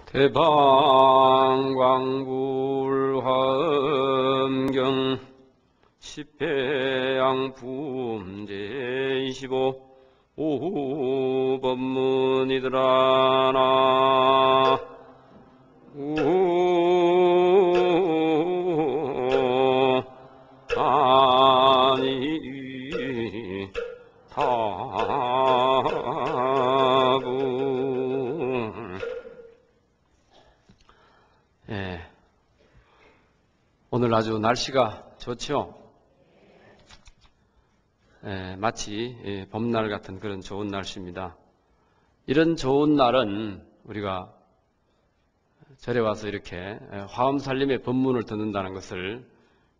대방광불화엄경 십회양품제25 오후법문이더라나 아니 답은 오늘 아주 날씨가 좋죠. 마치 봄날 같은 그런 좋은 날씨입니다. 이런 좋은 날은 우리가 절에 와서 이렇게 화엄살림의 법문을 듣는다는 것을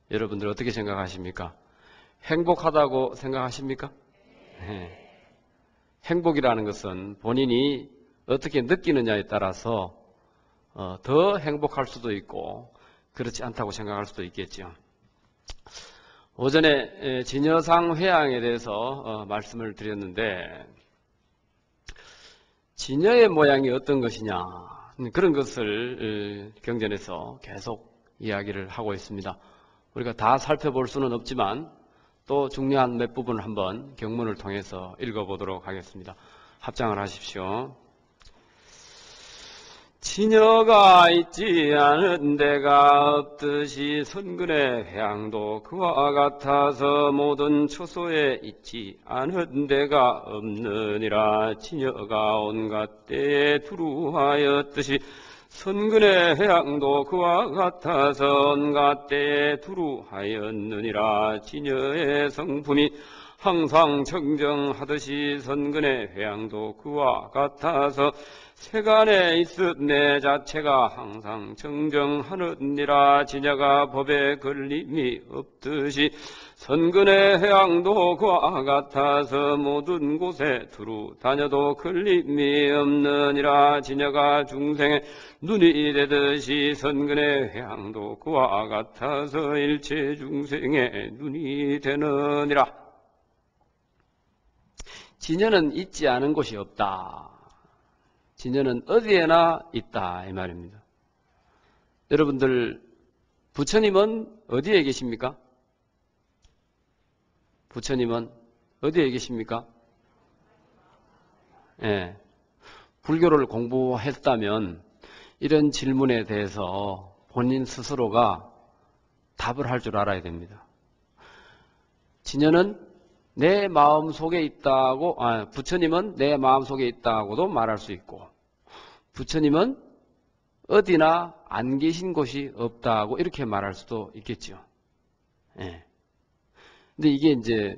여러분들 어떻게 생각하십니까? 행복하다고 생각하십니까? 행복이라는 것은 본인이 어떻게 느끼느냐에 따라서 더 행복할 수도 있고 그렇지 않다고 생각할 수도 있겠죠. 오전에 진여상 회양에 대해서 말씀을 드렸는데 진여의 모양이 어떤 것이냐 그런 것을 경전에서 계속 이야기를 하고 있습니다. 우리가 다 살펴볼 수는 없지만 또 중요한 몇 부분을 한번 경문을 통해서 읽어보도록 하겠습니다. 합장을 하십시오. 진여가 있지 않은 데가 없듯이 선근의 회양도 그와 같아서 모든 처소에 있지 않은 데가 없느니라. 진여가 온갖 때에 두루하였듯이 선근의 회양도 그와 같아서 온갖 때에 두루하였느니라. 진여의 성품이 항상 정정하듯이 선근의 회양도 그와 같아서 세간에 있은 내 자체가 항상 정정하느니라. 진여가 법에 걸림이 없듯이 선근의 회양도 그와 같아서 모든 곳에 두루 다녀도 걸림이 없느니라. 진여가 중생의 눈이 되듯이 선근의 회양도 그와 같아서 일체 중생의 눈이 되느니라. 진여는 있지 않은 곳이 없다. 진여는 어디에나 있다 이 말입니다. 여러분들 부처님은 어디에 계십니까? 부처님은 어디에 계십니까? 불교를 공부했다면 이런 질문에 대해서 본인 스스로가 답을 할 줄 알아야 됩니다. 진여는 내 마음속에 있다고, 부처님은 내 마음속에 있다고도 말할 수 있고, 부처님은 어디나 안 계신 곳이 없다고 이렇게 말할 수도 있겠죠. 근데 이게 이제,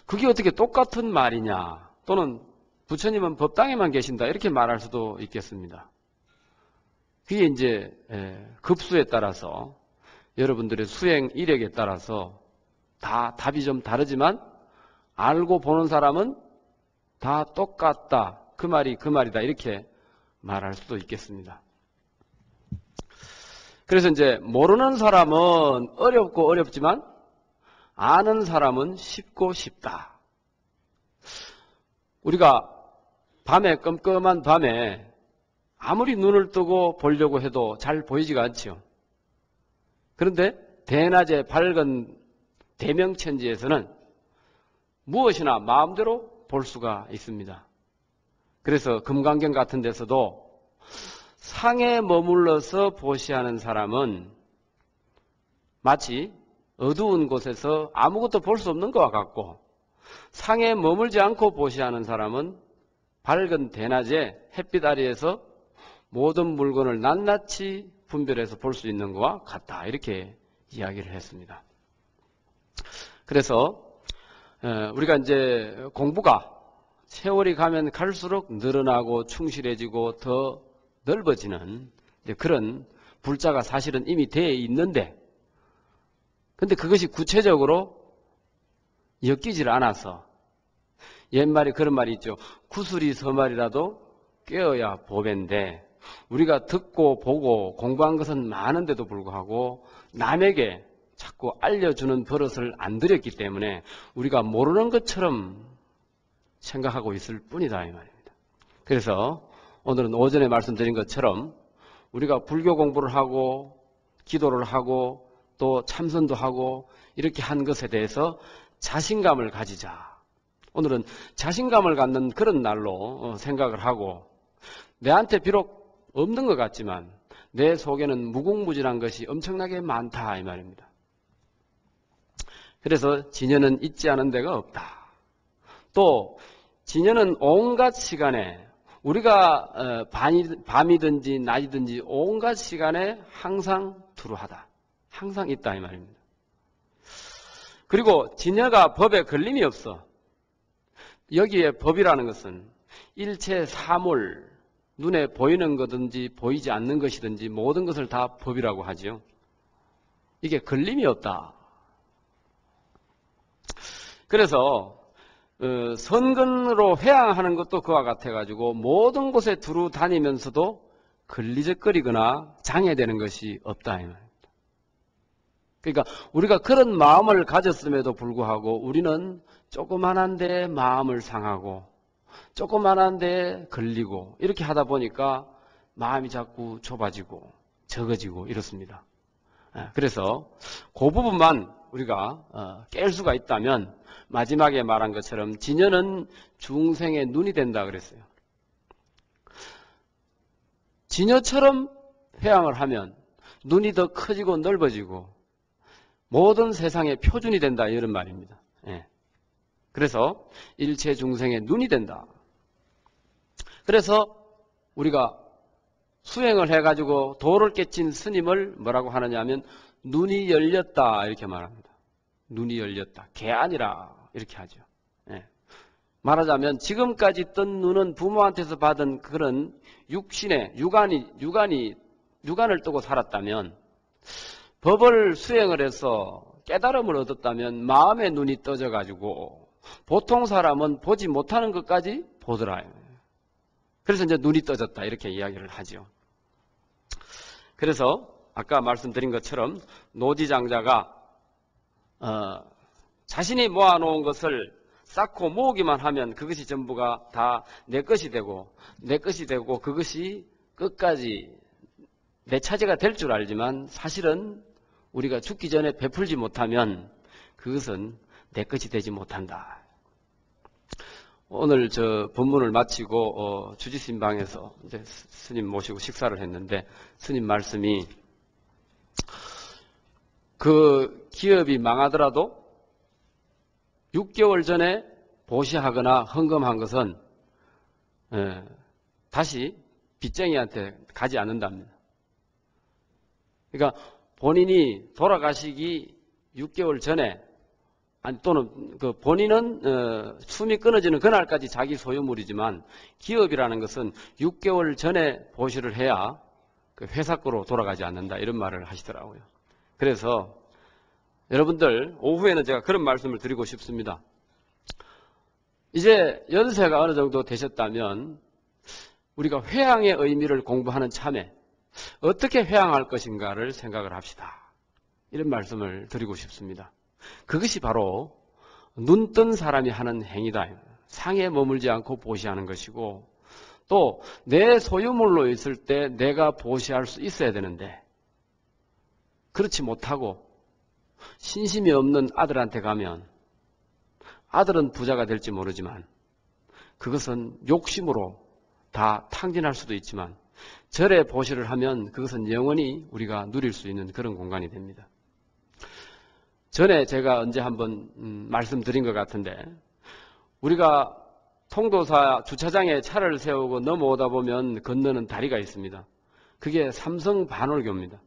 그게 어떻게 똑같은 말이냐, 또는 부처님은 법당에만 계신다, 이렇게 말할 수도 있겠습니다. 그게 이제, 급수에 따라서, 여러분들의 수행 이력에 따라서 다 답이 좀 다르지만 알고 보는 사람은 다 똑같다. 그 말이 그 말이다. 이렇게 말할 수도 있겠습니다. 그래서 이제 모르는 사람은 어렵고 어렵지만 아는 사람은 쉽고 쉽다. 우리가 밤에 껌껌한 밤에 아무리 눈을 뜨고 보려고 해도 잘 보이지가 않죠. 그런데 대낮에 밝은 대명천지에서는 무엇이나 마음대로 볼 수가 있습니다. 그래서 금강경 같은 데서도 상에 머물러서 보시하는 사람은 마치 어두운 곳에서 아무것도 볼 수 없는 것과 같고, 상에 머물지 않고 보시하는 사람은 밝은 대낮에 햇빛 아래에서 모든 물건을 낱낱이 분별해서 볼 수 있는 것과 같다. 이렇게 이야기를 했습니다. 그래서 우리가 이제 공부가 세월이 가면 갈수록 늘어나고 충실해지고 더 넓어지는 그런 불자가 사실은 이미 되어 있는데, 근데 그것이 구체적으로 엮이질 않아서, 옛말에 그런 말이 있죠. 구슬이 서말이라도 꿰어야 보배인데, 우리가 듣고 보고 공부한 것은 많은데도 불구하고 남에게 자꾸 알려주는 버릇을 안 들였기 때문에 우리가 모르는 것처럼 생각하고 있을 뿐이다 이 말입니다. 그래서 오늘은 오전에 말씀드린 것처럼 우리가 불교 공부를 하고 기도를 하고 또 참선도 하고 이렇게 한 것에 대해서 자신감을 가지자. 오늘은 자신감을 갖는 그런 날로 생각을 하고, 내한테 비록 없는 것 같지만 내 속에는 무궁무진한 것이 엄청나게 많다 이 말입니다. 그래서 진여는 있지 않은 데가 없다. 또 진여는 온갖 시간에, 우리가 밤이든지 낮이든지 온갖 시간에 항상 두루하다. 항상 있다 이 말입니다. 그리고 진여가 법에 걸림이 없어. 여기에 법이라는 것은 일체 사물, 눈에 보이는 것든지 보이지 않는 것이든지 모든 것을 다 법이라고 하죠. 이게 걸림이 없다. 그래서 선근으로 회항하는 것도 그와 같아가지고 모든 곳에 두루 다니면서도 걸리적거리거나 장애되는 것이 없다 이 말입니다. 그러니까 우리가 그런 마음을 가졌음에도 불구하고 우리는 조그만한데 마음을 상하고 조그만한데 걸리고 이렇게 하다 보니까 마음이 자꾸 좁아지고 적어지고 이렇습니다. 그래서 그 부분만 우리가 깰 수가 있다면 마지막에 말한 것처럼 진여는 중생의 눈이 된다 그랬어요. 진여처럼 회항을 하면 눈이 더 커지고 넓어지고 모든 세상의 표준이 된다 이런 말입니다. 그래서 일체 중생의 눈이 된다. 그래서 우리가 수행을 해가지고 도를 깨친 스님을 뭐라고 하느냐 하면 눈이 열렸다 이렇게 말합니다. 눈이 열렸다. 개 아니라 이렇게 하죠. 말하자면 지금까지 뜬 눈은 부모한테서 받은 그런 육신의 육안을 뜨고 살았다면, 법을 수행을 해서 깨달음을 얻었다면 마음의 눈이 떠져가지고 보통 사람은 보지 못하는 것까지 보더라. 그래서 이제 눈이 떠졌다 이렇게 이야기를 하죠. 그래서 아까 말씀드린 것처럼 노지장자가 자신이 모아놓은 것을 쌓고 모으기만 하면 그것이 전부가 다 내 것이 되고 그것이 끝까지 내 차지가 될 줄 알지만 사실은 우리가 죽기 전에 베풀지 못하면 그것은 내 것이 되지 못한다. 오늘 저 본문을 마치고 주지신방에서 이제 스님 모시고 식사를 했는데 스님 말씀이 그 기업이 망하더라도 6개월 전에 보시하거나 헌금한 것은 다시 빚쟁이한테 가지 않는답니다. 그러니까 본인이 돌아가시기 6개월 전에 또는 그 본인은 숨이 끊어지는 그날까지 자기 소유물이지만 기업이라는 것은 6개월 전에 보시를 해야 그 회사 거로 돌아가지 않는다 이런 말을 하시더라고요. 그래서 여러분들 오후에는 제가 그런 말씀을 드리고 싶습니다. 이제 연세가 어느 정도 되셨다면 우리가 회항의 의미를 공부하는 참에 어떻게 회항할 것인가를 생각을 합시다. 이런 말씀을 드리고 싶습니다. 그것이 바로 눈 뜬 사람이 하는 행위다. 상에 머물지 않고 보시하는 것이고, 또 내 소유물로 있을 때 내가 보시할 수 있어야 되는데 그렇지 못하고 신심이 없는 아들한테 가면 아들은 부자가 될지 모르지만 그것은 욕심으로 다 탕진할 수도 있지만 절에 보시를 하면 그것은 영원히 우리가 누릴 수 있는 그런 공간이 됩니다. 전에 제가 언제 한번 말씀드린 것 같은데, 우리가 통도사 주차장에 차를 세우고 넘어오다 보면 건너는 다리가 있습니다. 그게 삼성반월교입니다.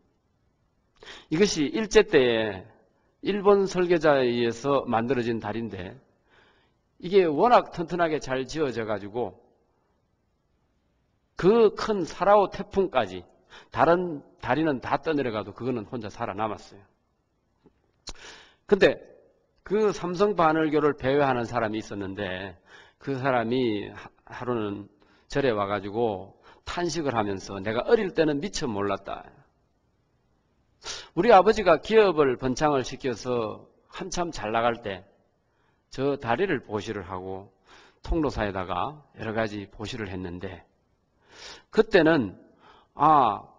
이것이 일제 때에 일본 설계자에 의해서 만들어진 다리인데 이게 워낙 튼튼하게 잘 지어져 가지고 그 큰 사라오 태풍까지 다른 다리는 다 떠내려가도 그거는 혼자 살아남았어요. 근데 그 삼성반월교를 배회하는 사람이 있었는데 그 사람이 하루는 절에 와가지고 탄식을 하면서 내가 어릴 때는 미처 몰랐다. 우리 아버지가 기업을 번창을 시켜서 한참 잘 나갈 때 저 다리를 보시를 하고 통로사에다가 여러 가지 보시를 했는데 그때는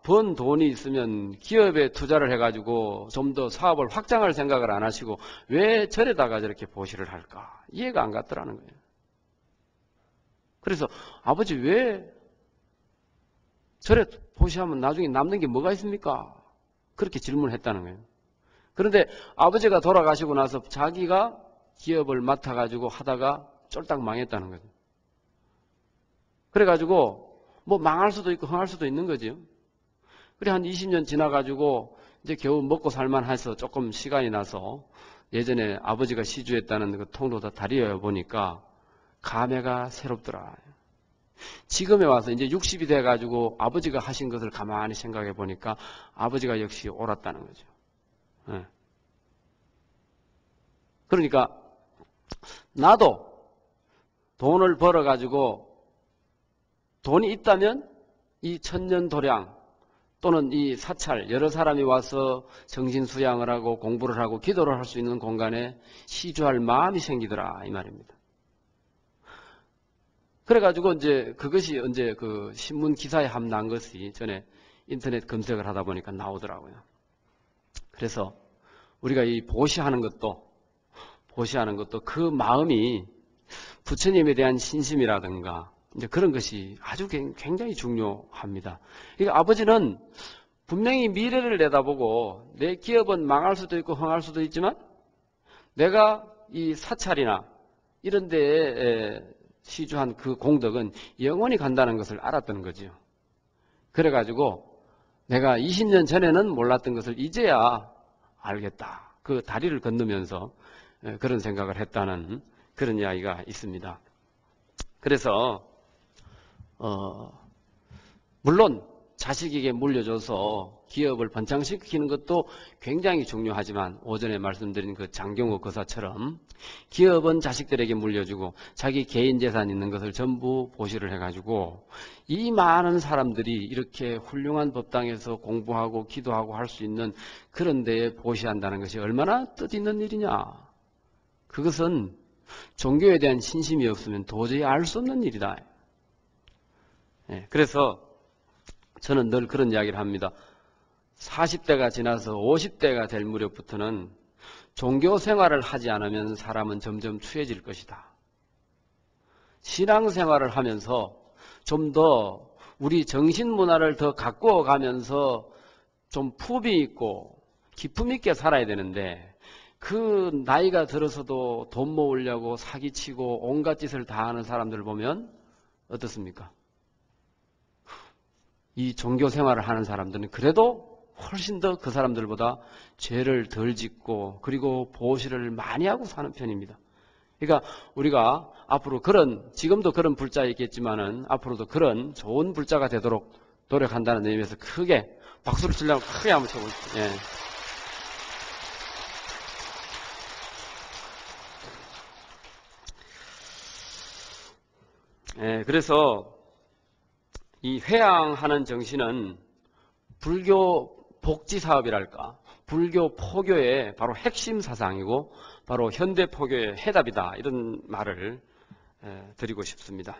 번 돈이 있으면 기업에 투자를 해가지고 좀 더 사업을 확장할 생각을 안 하시고 왜 절에다가 저렇게 보시를 할까? 이해가 안 갔더라는 거예요. 그래서 아버지 왜 절에 보시하면 나중에 남는 게 뭐가 있습니까? 그렇게 질문을 했다는 거예요. 그런데 아버지가 돌아가시고 나서 자기가 기업을 맡아가지고 하다가 쫄딱 망했다는 거죠. 그래가지고 뭐 망할 수도 있고 흥할 수도 있는 거죠. 그래 한 20년 지나가지고 이제 겨우 먹고 살만해서 조금 시간이 나서 예전에 아버지가 시주했다는 그 통로다 다리에 보니까 감회가 새롭더라. 지금에 와서 이제 60이 돼가지고 아버지가 하신 것을 가만히 생각해 보니까 아버지가 역시 옳았다는 거죠. 네. 그러니까 나도 돈을 벌어가지고 돈이 있다면 이 천년도량 또는 이 사찰 여러 사람이 와서 정신수양을 하고 공부를 하고 기도를 할 수 있는 공간에 시주할 마음이 생기더라 이 말입니다. 그래가지고 이제 그것이 언제 그 신문 기사에 함난 것이 전에 인터넷 검색을 하다 보니까 나오더라고요. 그래서 우리가 이 보시하는 것도 그 마음이 부처님에 대한 신심이라든가 이제 그런 것이 아주 굉장히 중요합니다. 그러니까 아버지는 분명히 미래를 내다보고 내 기업은 망할 수도 있고 흥할 수도 있지만 내가 이 사찰이나 이런 데에 시주한 그 공덕은 영원히 간다는 것을 알았던 거죠. 그래가지고 내가 20년 전에는 몰랐던 것을 이제야 알겠다. 그 다리를 건너면서 그런 생각을 했다는 그런 이야기가 있습니다. 그래서 물론 자식에게 물려줘서 기업을 번창시키는 것도 굉장히 중요하지만 오전에 말씀드린 그 장경호 거사처럼 기업은 자식들에게 물려주고 자기 개인 재산 있는 것을 전부 보시를 해가지고 이 많은 사람들이 이렇게 훌륭한 법당에서 공부하고 기도하고 할 수 있는 그런 데에 보시한다는 것이 얼마나 뜻있는 일이냐. 그것은 종교에 대한 신심이 없으면 도저히 알 수 없는 일이다. 그래서 저는 늘 그런 이야기를 합니다. 40대가 지나서 50대가 될 무렵부터는 종교 생활을 하지 않으면 사람은 점점 추해질 것이다. 신앙생활을 하면서 좀 더 우리 정신문화를 더 가꾸어 가면서 좀 품위 있고 기품 있게 살아야 되는데 그 나이가 들어서도 돈 모으려고 사기치고 온갖 짓을 다 하는 사람들을 보면 어떻습니까? 이 종교 생활을 하는 사람들은 그래도 훨씬 더 그 사람들보다 죄를 덜 짓고 그리고 보시를 많이 하고 사는 편입니다. 그러니까 우리가 앞으로 지금도 그런 불자가 있겠지만은 앞으로도 그런 좋은 불자가 되도록 노력한다는 의미에서 크게 박수를 치려고 크게 한번 쳐보십시오. 그래서 이 회양하는 정신은 불교 복지 사업이랄까, 불교 포교의 바로 핵심 사상이고 바로 현대 포교의 해답이다. 이런 말을 드리고 싶습니다.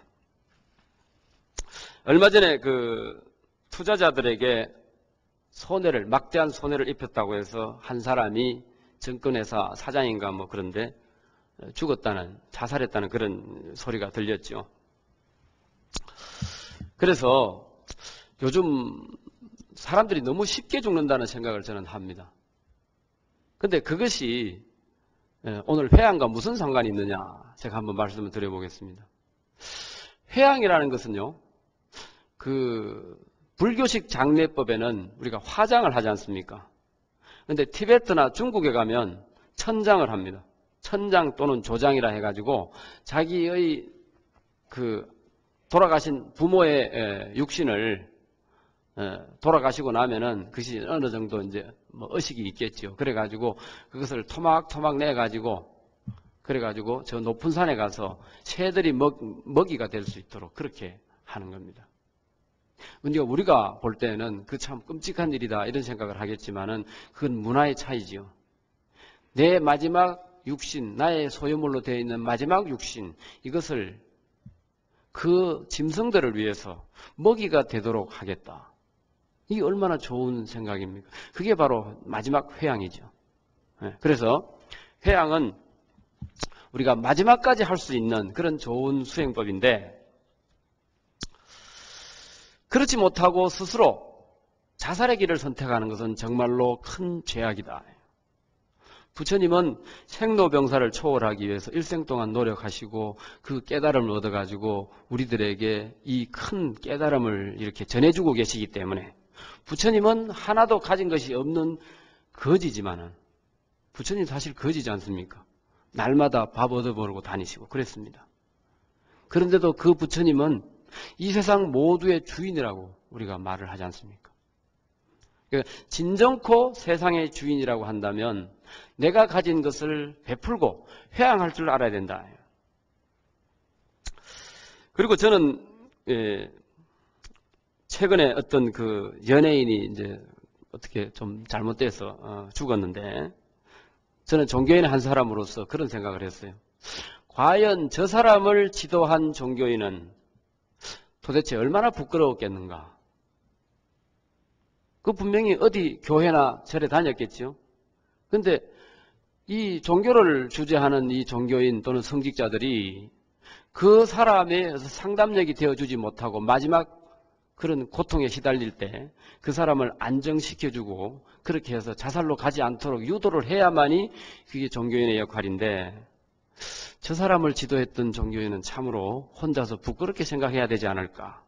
얼마 전에 그 투자자들에게 막대한 손해를 입혔다고 해서 한 사람이 증권회사 사장인가 뭐 그런데 자살했다는 그런 소리가 들렸죠. 그래서 요즘 사람들이 너무 쉽게 죽는다는 생각을 저는 합니다. 근데 그것이 오늘 회양과 무슨 상관이 있느냐 제가 한번 말씀을 드려보겠습니다. 회양이라는 것은요, 그 불교식 장례법에는 우리가 화장을 하지 않습니까? 근데 티베트나 중국에 가면 천장을 합니다. 천장 또는 조장이라 해가지고 자기의 그 돌아가신 부모의 육신을 돌아가시고 나면은 그것이 어느 정도 이제 뭐 의식이 있겠죠. 그래가지고 그것을 토막토막 내가지고 그래가지고 저 높은 산에 가서 새들이 먹이가 될 수 있도록 그렇게 하는 겁니다. 근데 우리가 볼 때는 그 참 끔찍한 일이다 이런 생각을 하겠지만은 그건 문화의 차이지요. 내 마지막 육신, 나의 소유물로 되어 있는 마지막 육신 이것을 그 짐승들을 위해서 먹이가 되도록 하겠다. 이게 얼마나 좋은 생각입니까? 그게 바로 마지막 회양이죠. 그래서 회양은 우리가 마지막까지 할 수 있는 그런 좋은 수행법인데, 그렇지 못하고 스스로 자살의 길을 선택하는 것은 정말로 큰 죄악이다. 부처님은 생로병사를 초월하기 위해서 일생 동안 노력하시고 그 깨달음을 얻어가지고 우리들에게 이 큰 깨달음을 이렇게 전해주고 계시기 때문에, 부처님은 하나도 가진 것이 없는 거지지만은, 부처님 사실 거지지 않습니까? 날마다 밥 얻어먹고 다니시고 그랬습니다. 그런데도 그 부처님은 이 세상 모두의 주인이라고 우리가 말을 하지 않습니까? 그러니까 진정코 세상의 주인이라고 한다면 내가 가진 것을 베풀고 회양할 줄 알아야 된다. 그리고 저는 최근에 어떤 그 연예인이 이제 어떻게 좀 잘못돼서 죽었는데, 저는 종교인의 한 사람으로서 그런 생각을 했어요. 과연 저 사람을 지도한 종교인은 도대체 얼마나 부끄러웠겠는가. 그 분명히 어디 교회나 절에 다녔겠죠. 근데 이 종교를 주재하는 이 종교인 또는 성직자들이 그 사람의 상담력이 되어주지 못하고 마지막 그런 고통에 시달릴 때 그 사람을 안정시켜주고 그렇게 해서 자살로 가지 않도록 유도를 해야만이 그게 종교인의 역할인데, 저 사람을 지도했던 종교인은 참으로 혼자서 부끄럽게 생각해야 되지 않을까.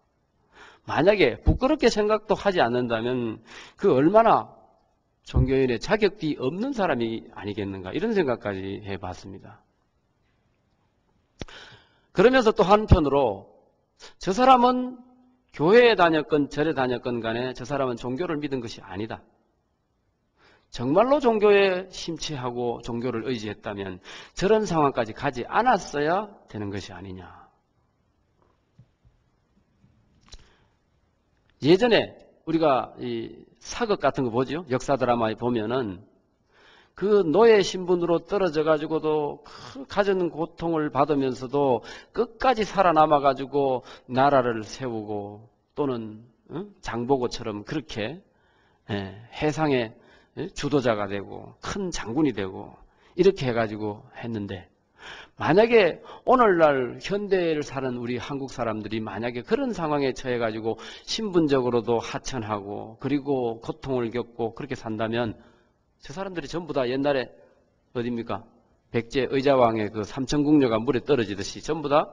만약에 부끄럽게 생각도 하지 않는다면 그 얼마나 종교인의 자격이 없는 사람이 아니겠는가, 이런 생각까지 해봤습니다. 그러면서 또 한편으로 저 사람은 교회에 다녔건 절에 다녔건 간에 저 사람은 종교를 믿은 것이 아니다. 정말로 종교에 심취하고 종교를 의지했다면 저런 상황까지 가지 않았어야 되는 것이 아니냐. 예전에 우리가 이 사극 같은 거 보죠. 역사 드라마에 보면은 그 노예 신분으로 떨어져 가지고도 그 가진 고통을 받으면서도 끝까지 살아남아 가지고 나라를 세우고 또는 장보고처럼 그렇게 해상의 주도자가 되고 큰 장군이 되고 이렇게 해가지고 했는데, 만약에 오늘날 현대를 사는 우리 한국 사람들이 만약에 그런 상황에 처해가지고 신분적으로도 하천하고 그리고 고통을 겪고 그렇게 산다면 저 사람들이 전부 다 옛날에 어디입니까? 백제 의자왕의 그 삼천궁녀가 물에 떨어지듯이 전부 다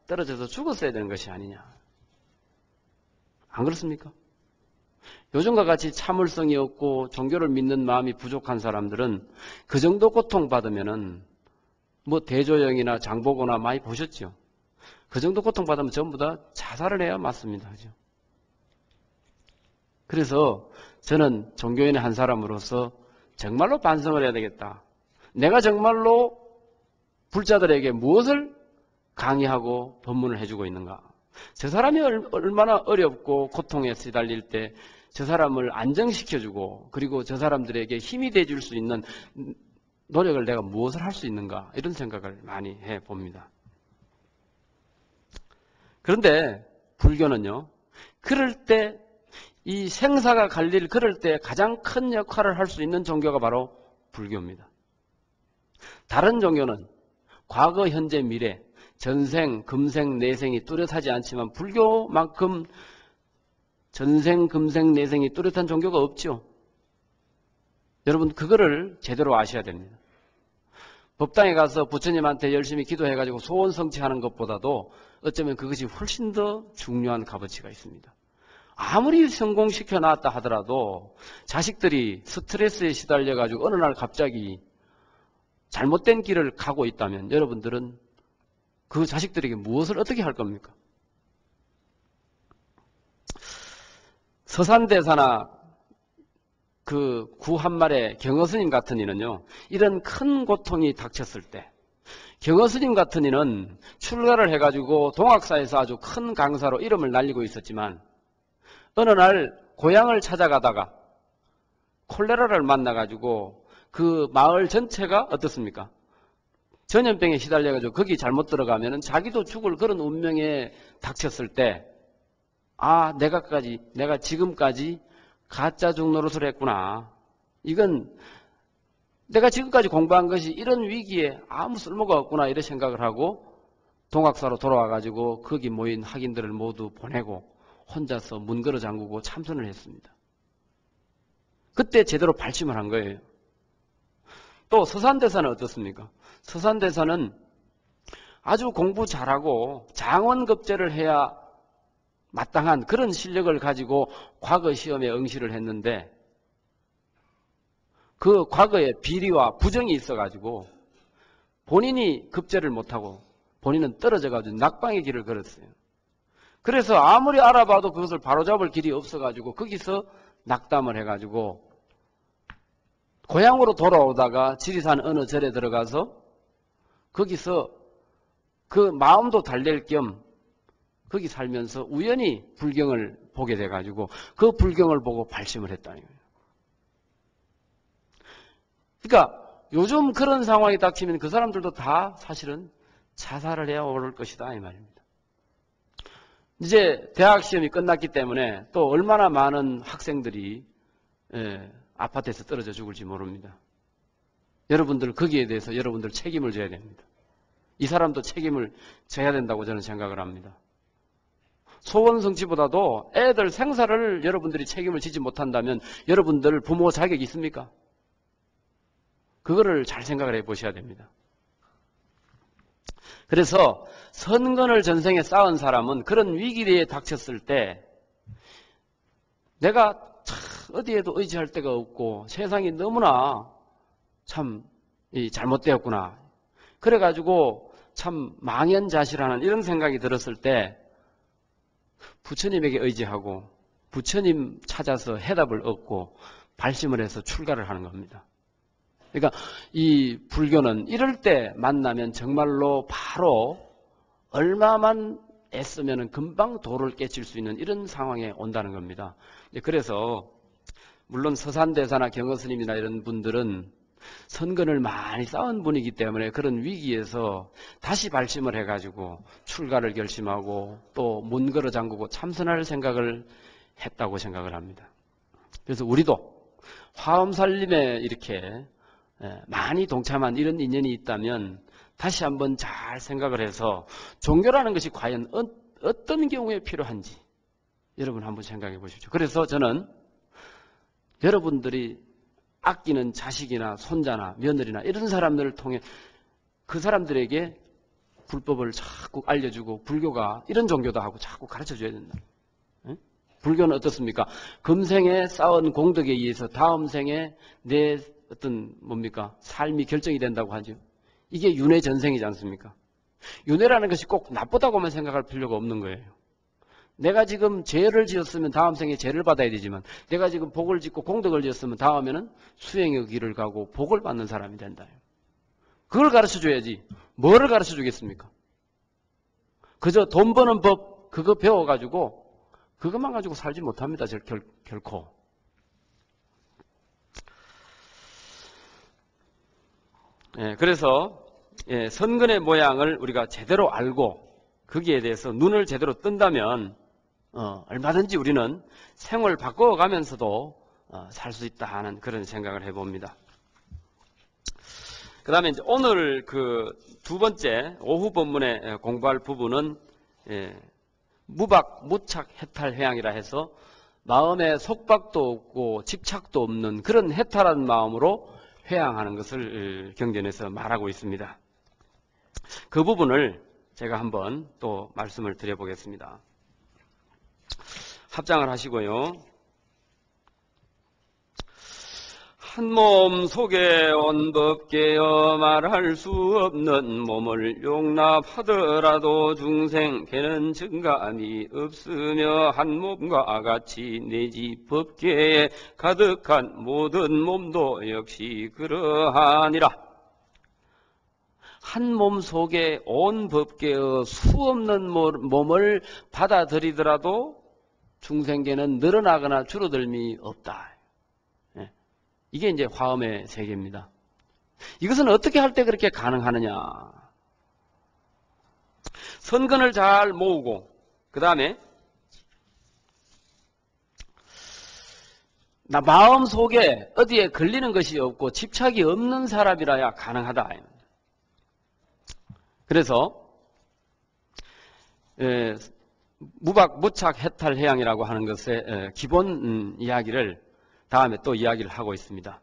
떨어져서 죽었어야 되는 것이 아니냐. 안 그렇습니까? 요즘과 같이 참을성이 없고 종교를 믿는 마음이 부족한 사람들은 그 정도 고통받으면은 뭐 대조영이나 장보고나 많이 보셨죠? 그 정도 고통받으면 전부 다 자살을 해야 맞습니다. 그죠? 그래서 저는 종교인의 한 사람으로서 정말로 반성을 해야 되겠다. 내가 정말로 불자들에게 무엇을 강의하고 법문을 해주고 있는가? 저 사람이 얼마나 어렵고 고통에 시달릴 때 저 사람을 안정시켜주고 그리고 저 사람들에게 힘이 돼줄 수 있는 노력을 내가 무엇을 할 수 있는가, 이런 생각을 많이 해봅니다. 그런데 불교는요, 그럴 때 이 생사가 갈릴 그럴 때 가장 큰 역할을 할 수 있는 종교가 바로 불교입니다. 다른 종교는 과거, 현재, 미래, 전생, 금생, 내생이 뚜렷하지 않지만 불교만큼 전생, 금생, 내생이 뚜렷한 종교가 없죠. 여러분 그거를 제대로 아셔야 됩니다. 법당에 가서 부처님한테 열심히 기도해가지고 소원 성취하는 것보다도 어쩌면 그것이 훨씬 더 중요한 값어치가 있습니다. 아무리 성공시켜 놨다 하더라도 자식들이 스트레스에 시달려가지고 어느 날 갑자기 잘못된 길을 가고 있다면 여러분들은 그 자식들에게 무엇을 어떻게 할 겁니까? 서산대사나 그 구한말의 경허스님 같은 이는요, 이런 큰 고통이 닥쳤을 때 경허스님 같은 이는 출가를 해가지고 동학사에서 아주 큰 강사로 이름을 날리고 있었지만 어느 날 고향을 찾아가다가 콜레라를 만나가지고 그 마을 전체가 어떻습니까? 전염병에 시달려가지고 거기 잘못 들어가면은 자기도 죽을 그런 운명에 닥쳤을 때, 아, 내가 지금까지 가짜 죽 노릇을 했구나. 이건 내가 지금까지 공부한 것이 이런 위기에 아무 쓸모가 없구나, 이런 생각을 하고 동학사로 돌아와가지고 거기 모인 학인들을 모두 보내고 혼자서 문 걸어 잠그고 참선을 했습니다. 그때 제대로 발심을 한 거예요. 또 서산대사는 어떻습니까? 서산대사는 아주 공부 잘하고 장원급제를 해야 마땅한 그런 실력을 가지고 과거 시험에 응시를 했는데 그 과거에 비리와 부정이 있어가지고 본인이 급제를 못하고 본인은 떨어져가지고 낙방의 길을 걸었어요. 그래서 아무리 알아봐도 그것을 바로잡을 길이 없어가지고 거기서 낙담을 해가지고 고향으로 돌아오다가 지리산 어느 절에 들어가서 거기서 그 마음도 달랠 겸 거기 살면서 우연히 불경을 보게 돼가지고 그 불경을 보고 발심을 했다는 거예요. 그러니까 요즘 그런 상황이 닥치면 그 사람들도 다 사실은 자살을 해야 옳을 것이다 이 말입니다. 이제 대학 시험이 끝났기 때문에 또 얼마나 많은 학생들이 아파트에서 떨어져 죽을지 모릅니다. 여러분들 거기에 대해서 여러분들 책임을 져야 됩니다. 이 사람도 책임을 져야 된다고 저는 생각을 합니다. 소원 성취보다도 애들 생사를 여러분들이 책임을 지지 못한다면 여러분들 부모 자격이 있습니까? 그거를 잘 생각을 해보셔야 됩니다. 그래서 선근을 전생에 쌓은 사람은 그런 위기에 닥쳤을 때 내가 어디에도 의지할 데가 없고 세상이 너무나 참 잘못되었구나. 그래가지고 참 망연자실하는 이런 생각이 들었을 때 부처님에게 의지하고 부처님 찾아서 해답을 얻고 발심을 해서 출가를 하는 겁니다. 그러니까 이 불교는 이럴 때 만나면 정말로 바로 얼마만 애쓰면 금방 도를 깨칠 수 있는 이런 상황에 온다는 겁니다. 그래서 물론 서산대사나 경허스님이나 이런 분들은 선근을 많이 쌓은 분이기 때문에 그런 위기에서 다시 발심을 해가지고 출가를 결심하고 또 문 걸어 잠그고 참선할 생각을 했다고 생각을 합니다. 그래서 우리도 화엄살림에 이렇게 많이 동참한 이런 인연이 있다면 다시 한번 잘 생각을 해서 종교라는 것이 과연 어떤 경우에 필요한지 여러분 한번 생각해 보십시오. 그래서 저는 여러분들이 아끼는 자식이나 손자나 며느리나 이런 사람들을 통해 그 사람들에게 불법을 자꾸 알려주고 불교가 이런 종교다 하고 자꾸 가르쳐줘야 된다. 불교는 어떻습니까? 금생에 쌓은 공덕에 의해서 다음 생에 내 어떤 뭡니까? 삶이 결정이 된다고 하죠. 이게 윤회 전생이지 않습니까? 윤회라는 것이 꼭 나쁘다고만 생각할 필요가 없는 거예요. 내가 지금 죄를 지었으면 다음 생에 죄를 받아야 되지만 내가 지금 복을 짓고 공덕을 지었으면 다음에는 수행의 길을 가고 복을 받는 사람이 된다. 그걸 가르쳐줘야지 뭐를 가르쳐주겠습니까? 그저 돈 버는 법 그거 배워가지고 그것만 가지고 살지 못합니다. 결코. 그래서 선근의 모양을 우리가 제대로 알고 거기에 대해서 눈을 제대로 뜬다면 얼마든지 우리는 생을 바꿔가면서도 살 수 있다 하는 그런 생각을 해봅니다. 그 다음에 이제 오늘 그 두 번째 오후 법문에 공부할 부분은 무박, 무착, 해탈, 회양이라 해서 마음에 속박도 없고 집착도 없는 그런 해탈한 마음으로 회양하는 것을 경전에서 말하고 있습니다. 그 부분을 제가 한번 또 말씀을 드려보겠습니다. 합장을 하시고요. 한 몸 속에 온 법계여 말할 수 없는 몸을 용납하더라도 중생 개는 증감이 없으며 한 몸과 같이 내지 법계에 가득한 모든 몸도 역시 그러하니라. 한 몸 속에 온 법계의 수 없는 몸을 받아들이더라도 중생계는 늘어나거나 줄어들미 없다. 이게 이제 화엄의 세계입니다. 이것은 어떻게 할 때 그렇게 가능하느냐? 선근을 잘 모으고 그 다음에 나 마음 속에 어디에 걸리는 것이 없고 집착이 없는 사람이라야 가능하다. 그래서 무박, 무착, 해탈, 해양이라고 하는 것의 기본 이야기를 다음에 또 이야기를 하고 있습니다.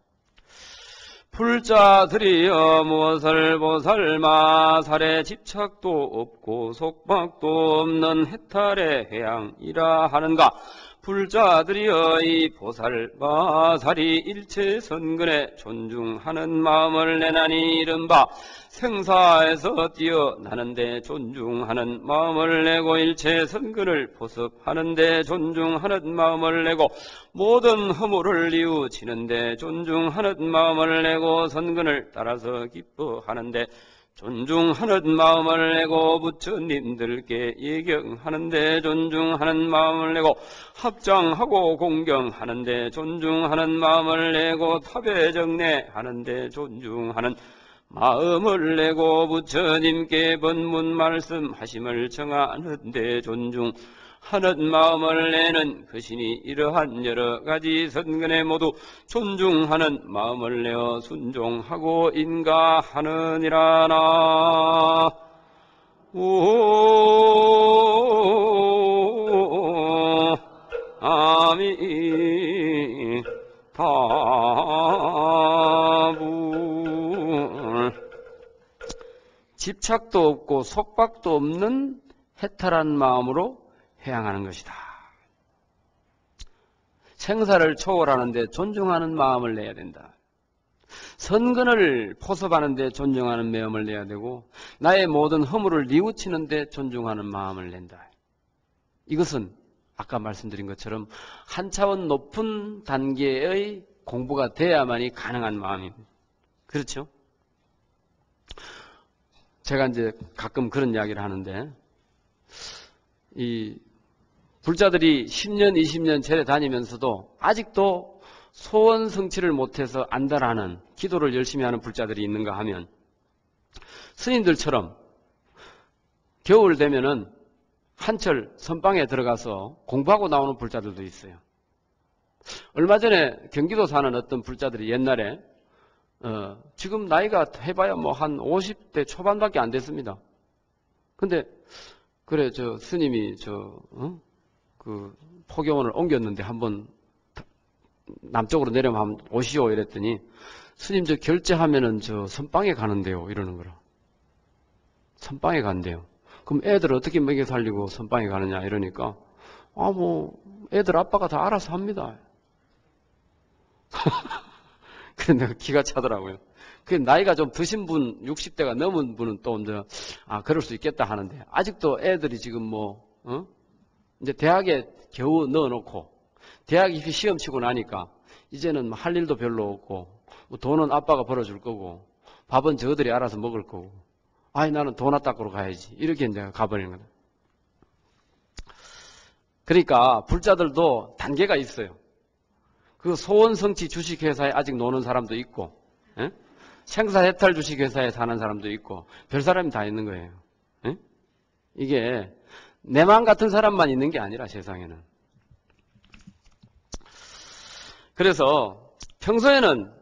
불자들이여 무엇을 보살마살에 집착도 없고 속박도 없는 해탈의 해양이라 하는가? 불자들이여 이 보살마살이 일체 선근에 존중하는 마음을 내나니 이른바 생사에서 뛰어나는데 존중하는 마음을 내고 일체 선근을 보습하는데 존중하는 마음을 내고 모든 허물을 뉘우치는데 존중하는 마음을 내고 선근을 따라서 기뻐하는데 존중하는 마음을 내고 부처님들께 예경하는데 존중하는 마음을 내고 합장하고 공경하는데 존중하는 마음을 내고 탑배정례하는데 존중하는 마음을 내고 부처님께 법문 말씀하심을 정하는데 존중하는 마음을 내는 것이니 이러한 여러가지 선근에 모두 존중하는 마음을 내어 순종하고 인가하느니라. 나 아미 타부 집착도 없고 속박도 없는 해탈한 마음으로 해양하는 것이다. 생사를 초월하는데 존중하는 마음을 내야 된다. 선근을 포섭하는데 존중하는 마음을 내야 되고 나의 모든 허물을 뉘우치는데 존중하는 마음을 낸다. 이것은 아까 말씀드린 것처럼 한 차원 높은 단계의 공부가 돼야만이 가능한 마음입니다. 그렇죠? 제가 이제 가끔 그런 이야기를 하는데 이 불자들이 10년, 20년 절에 다니면서도 아직도 소원 성취를 못해서 안달하는 기도를 열심히 하는 불자들이 있는가 하면 스님들처럼 겨울 되면은 한철 선방에 들어가서 공부하고 나오는 불자들도 있어요. 얼마 전에 경기도 사는 어떤 불자들이 옛날에 지금 나이가 해봐야 뭐 한 50대 초반밖에 안 됐습니다. 근데 그래 저 스님이 그 포교원을 옮겼는데 한번 남쪽으로 내려면 한번 오시오 이랬더니 스님 저 결제하면은 저 선방에 가는데요 이러는 거라. 선방에 간대요. 그럼 애들 어떻게 먹여 살리고 선방에 가느냐 이러니까 뭐 애들 아빠가 다 알아서 합니다. 그래 내가 기가 차더라고요. 그 나이가 좀 드신 분 60대가 넘은 분은 또 이제 그럴 수 있겠다 하는데 아직도 애들이 지금 이제 대학에 겨우 넣어놓고 대학 입시 시험 치고 나니까 이제는 할 일도 별로 없고 돈은 아빠가 벌어줄 거고 밥은 저들이 알아서 먹을 거고 나는 도나 닦으러 가야지 이렇게 이제 가버리는 거다. 그러니까 불자들도 단계가 있어요. 그 소원성취 주식회사에 아직 노는 사람도 있고 생사해탈 주식회사에 사는 사람도 있고 별 사람이 다 있는 거예요. 이게 내 마음 같은 사람만 있는 게 아니라 세상에는. 그래서 평소에는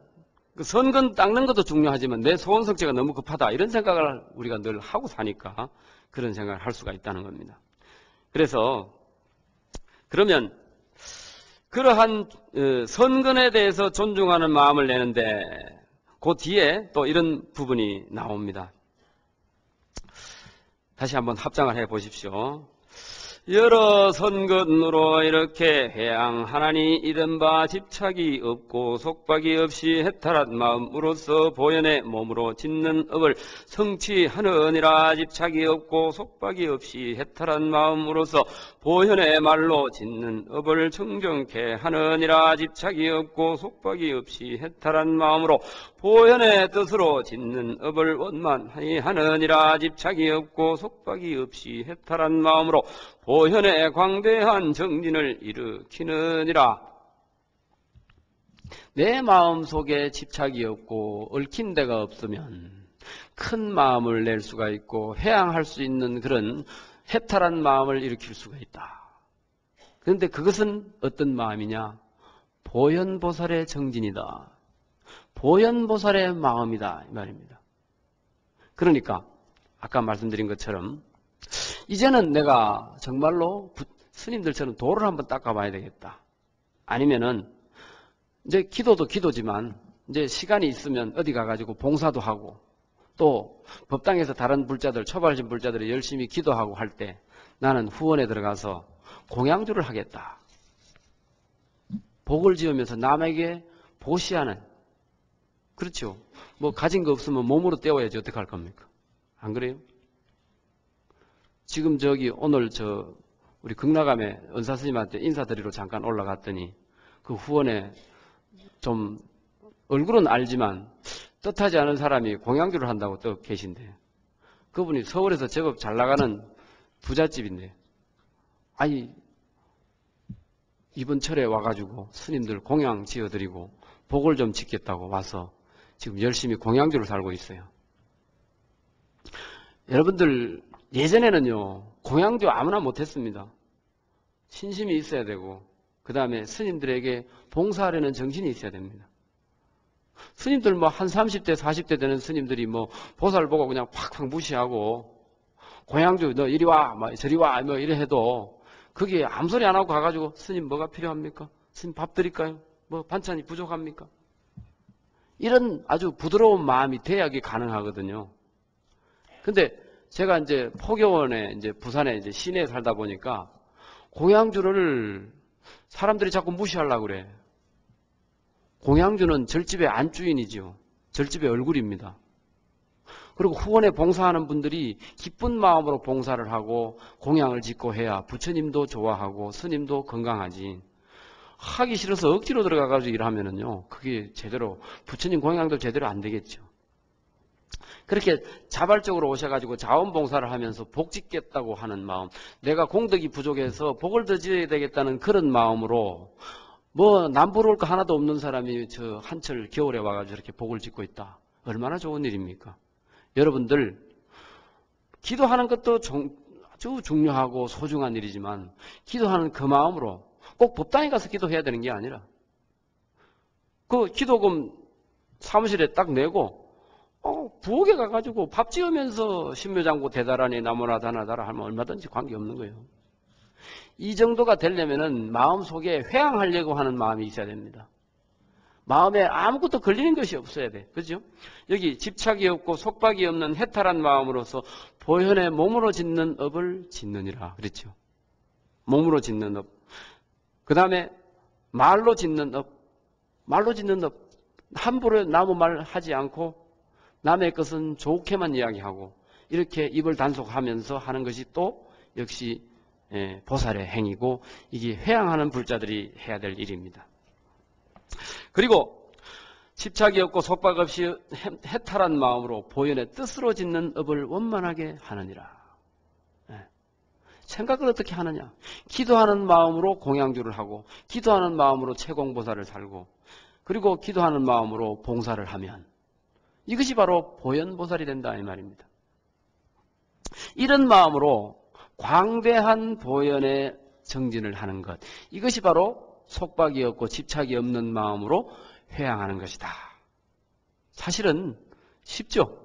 그 선근 닦는 것도 중요하지만 내 소원 성취가 너무 급하다 이런 생각을 우리가 늘 하고 사니까 그런 생각을 할 수가 있다는 겁니다. 그래서 그러면 그러한 선근에 대해서 존중하는 마음을 내는데 그 뒤에 또 이런 부분이 나옵니다. 다시 한번 합장을 해 보십시오. 여러 선근으로 이렇게 해양하나니 이른바 집착이 없고 속박이 없이 해탈한 마음으로서 보현의 몸으로 짓는 업을 성취하느니라. 집착이 없고 속박이 없이 해탈한 마음으로서 보현의 말로 짓는 업을 청정케 하느니라. 집착이 없고 속박이 없이 해탈한 마음으로 보현의 뜻으로 짓는 업을 원만하게 하느니라. 집착이 없고 속박이 없이 해탈한 마음으로 보현의 광대한 정진을 일으키느니라. 내 마음 속에 집착이 없고 얽힌 데가 없으면 큰 마음을 낼 수가 있고 회항할 수 있는 그런 해탈한 마음을 일으킬 수가 있다. 그런데 그것은 어떤 마음이냐? 보현보살의 정진이다. 보현보살의 마음이다 이 말입니다. 그러니까 아까 말씀드린 것처럼 이제는 내가 정말로 스님들처럼 도를 한번 닦아봐야 되겠다. 아니면은 이제 기도도 기도지만 이제 시간이 있으면 어디 가가지고 봉사도 하고 또 법당에서 다른 불자들, 초발신 불자들이 열심히 기도하고 할 때 나는 후원에 들어가서 공양주를 하겠다. 복을 지으면서 남에게 보시하는, 그렇죠. 뭐 가진 거 없으면 몸으로 때워야지 어떻게 할 겁니까? 안 그래요? 지금 오늘 우리 극락암에 은사 스님한테 인사드리러 잠깐 올라갔더니 그 후원에 좀 얼굴은 알지만 뜻하지 않은 사람이 공양주를 한다고 또 계신데, 그분이 서울에서 제법 잘 나가는 부잣집인데, 아니 이번 철에 와가지고 스님들 공양 지어드리고 복을 좀 짓겠다고 와서 지금 열심히 공양주를 살고 있어요. 여러분들 예전에는요 공양주 아무나 못했습니다. 신심이 있어야 되고 그 다음에 스님들에게 봉사하려는 정신이 있어야 됩니다. 스님들 뭐 한 30대 40대 되는 스님들이 뭐 보살 보고 그냥 팍팍 무시하고 공양주 너 이리 와 뭐 저리 와 뭐 이래 해도 그게 아무 소리 안 하고 가가지고 스님 뭐가 필요합니까? 스님 밥 드릴까요? 뭐 반찬이 부족합니까? 이런 아주 부드러운 마음이 돼야 그게 가능하거든요. 근데 제가 이제 포교원에 이제 부산에 이제 시내에 살다 보니까 공양주를 사람들이 자꾸 무시하려고 그래. 공양주는 절집의 안주인이지요. 절집의 얼굴입니다. 그리고 후원에 봉사하는 분들이 기쁜 마음으로 봉사를 하고 공양을 짓고 해야 부처님도 좋아하고 스님도 건강하지. 하기 싫어서 억지로 들어가가지고 일하면은요, 그게 제대로, 부처님 공양도 제대로 안 되겠죠. 그렇게 자발적으로 오셔가지고 자원봉사를 하면서 복 짓겠다고 하는 마음, 내가 공덕이 부족해서 복을 더 지어야 되겠다는 그런 마음으로 뭐 남부러울 거 하나도 없는 사람이 저 한철 겨울에 와가지고 이렇게 복을 짓고 있다. 얼마나 좋은 일입니까? 여러분들 기도하는 것도 아주 중요하고 소중한 일이지만 기도하는 그 마음으로 꼭 법당에 가서 기도해야 되는 게 아니라 그 기도금 사무실에 딱 내고 부엌에 가가지고 밥 지으면서 신묘장구 대다라니 나무나 다나다라 하면 얼마든지 관계없는 거예요. 이 정도가 되려면은 마음속에 회항하려고 하는 마음이 있어야 됩니다. 마음에 아무것도 걸리는 것이 없어야 돼. 그죠? 여기 집착이 없고 속박이 없는 해탈한 마음으로서 보현의 몸으로 짓는 업을 짓느니라. 그렇죠? 몸으로 짓는 업. 그 다음에 말로 짓는 업. 말로 짓는 업. 함부로 나무 말 하지 않고 남의 것은 좋게만 이야기하고 이렇게 입을 단속하면서 하는 것이 또 역시 보살의 행위고 이게 회항하는 불자들이 해야 될 일입니다. 그리고 집착이 없고 속박 없이 해탈한 마음으로 보현의 뜻으로 짓는 업을 원만하게 하느니라. 생각을 어떻게 하느냐? 기도하는 마음으로 공양주를 하고 기도하는 마음으로 채공보살을 살고 그리고 기도하는 마음으로 봉사를 하면 이것이 바로 보현보살이 된다 이 말입니다. 이런 마음으로 광대한 보현의 정진을 하는 것, 이것이 바로 속박이 없고 집착이 없는 마음으로 회항하는 것이다. 사실은 쉽죠.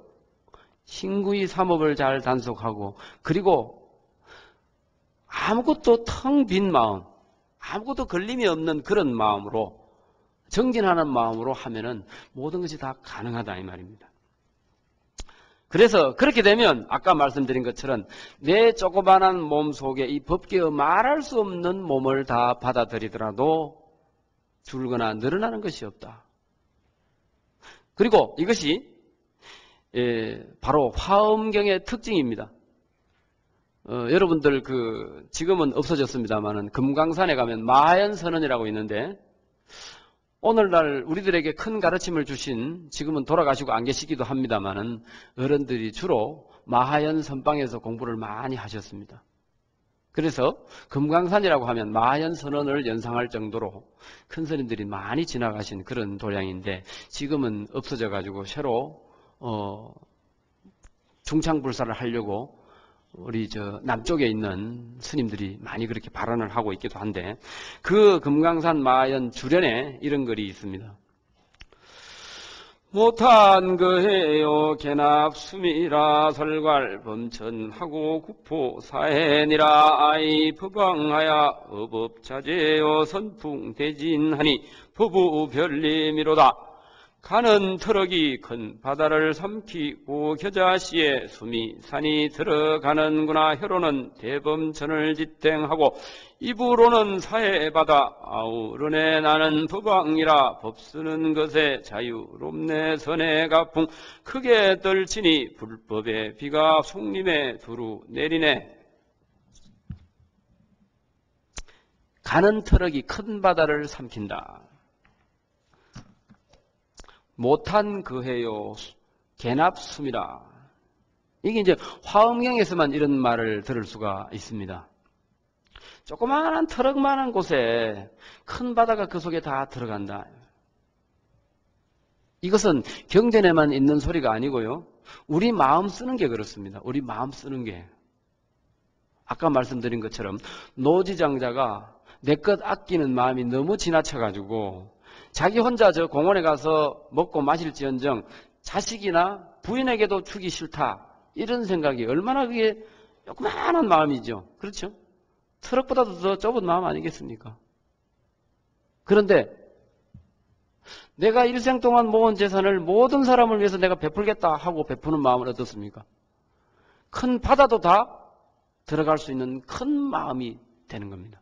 신구이 삼업을 잘 단속하고 그리고 아무것도 텅 빈 마음, 아무것도 걸림이 없는 그런 마음으로 정진하는 마음으로 하면은 모든 것이 다 가능하다 이 말입니다. 그래서 그렇게 되면 아까 말씀드린 것처럼 내 조그만한 몸 속에 이 법계의 말할 수 없는 몸을 다 받아들이더라도 줄거나 늘어나는 것이 없다. 그리고 이것이 바로 화엄경의 특징입니다. 여러분들 지금은 없어졌습니다만은 금강산에 가면 마하연선언이라고 있는데 오늘날 우리들에게 큰 가르침을 주신 지금은 돌아가시고 안 계시기도 합니다만은 어른들이 주로 마하연 선방에서 공부를 많이 하셨습니다. 그래서 금강산이라고 하면 마하연선언을 연상할 정도로 큰 스님들이 많이 지나가신 그런 도량인데 지금은 없어져 가지고 새로 중창불사를 하려고 우리 저 남쪽에 있는 스님들이 많이 그렇게 발언을 하고 있기도 한데 그 금강산 마하연 주련에 이런 글이 있습니다. 못한 그해요 개납수미라 설괄 범천하고 구포 사해니라 아이 법왕하야 어법자제요 선풍대진하니 법우별림이로다. 가는 트럭이 큰 바다를 삼키고 겨자씨에 숨이 산이 들어가는구나. 혀로는 대범천을 지탱하고 입으로는 사해바다 아우르네. 나는 법왕이라 법쓰는 것에 자유롭네. 선의 가풍 크게 떨치니 불법의 비가 숭림에 두루 내리네. 가는 트럭이 큰 바다를 삼킨다. 못한 그해요 개납숨이라. 이게 이제 화엄경에서만 이런 말을 들을 수가 있습니다. 조그마한 트럭만한 곳에 큰 바다가 그 속에 다 들어간다. 이것은 경전에만 있는 소리가 아니고요. 우리 마음 쓰는 게 그렇습니다. 우리 마음 쓰는 게. 아까 말씀드린 것처럼 노지장자가 내 것 아끼는 마음이 너무 지나쳐가지고 자기 혼자 저 공원에 가서 먹고 마실지언정 자식이나 부인에게도 주기 싫다. 이런 생각이 얼마나 그게 요만한 마음이죠. 그렇죠? 트럭보다도 더 좁은 마음 아니겠습니까? 그런데 내가 일생 동안 모은 재산을 모든 사람을 위해서 내가 베풀겠다 하고 베푸는 마음은 어떻습니까? 큰 바다도 다 들어갈 수 있는 큰 마음이 되는 겁니다.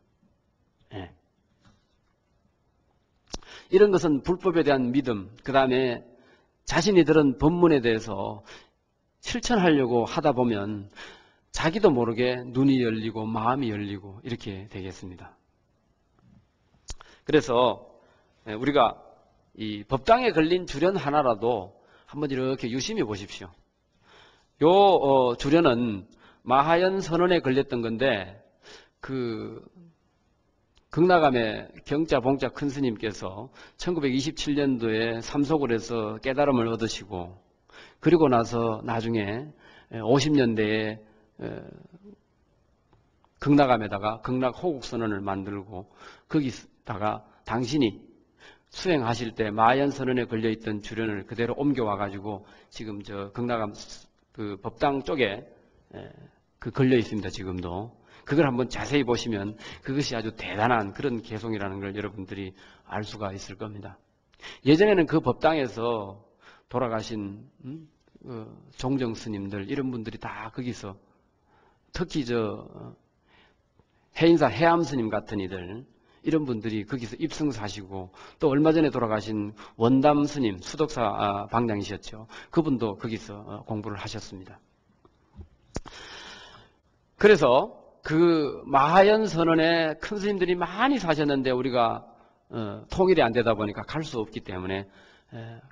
네. 이런 것은 불법에 대한 믿음, 그 다음에 자신이 들은 법문에 대해서 실천하려고 하다 보면 자기도 모르게 눈이 열리고 마음이 열리고 이렇게 되겠습니다. 그래서 우리가 이 법당에 걸린 주련 하나라도 한번 이렇게 유심히 보십시오. 요 주련은 마하연 선언에 걸렸던 건데 그 극락암의 경자 봉자 큰 스님께서 1927년도에 삼속을 해서 깨달음을 얻으시고 그리고 나서 나중에 50년대에 극락암에다가 극락호국선언을 만들고 거기다가 당신이 수행하실 때 마하연선언에 걸려있던 주련을 그대로 옮겨와 가지고 지금 저 극락암 그 법당 쪽에 그 걸려 있습니다. 지금도. 그걸 한번 자세히 보시면 그것이 아주 대단한 그런 개송이라는 걸 여러분들이 알 수가 있을 겁니다. 예전에는 그 법당에서 돌아가신 종정 스님들 이런 분들이 다 거기서 특히 저 해인사 해암 스님 같은 이들 이런 분들이 거기서 입승사시고 또 얼마 전에 돌아가신 원담 스님 수덕사 방장이셨죠. 그분도 거기서 공부를 하셨습니다. 그래서 그 마하연 선언에 큰 스님들이 많이 사셨는데 우리가 통일이 안 되다 보니까 갈 수 없기 때문에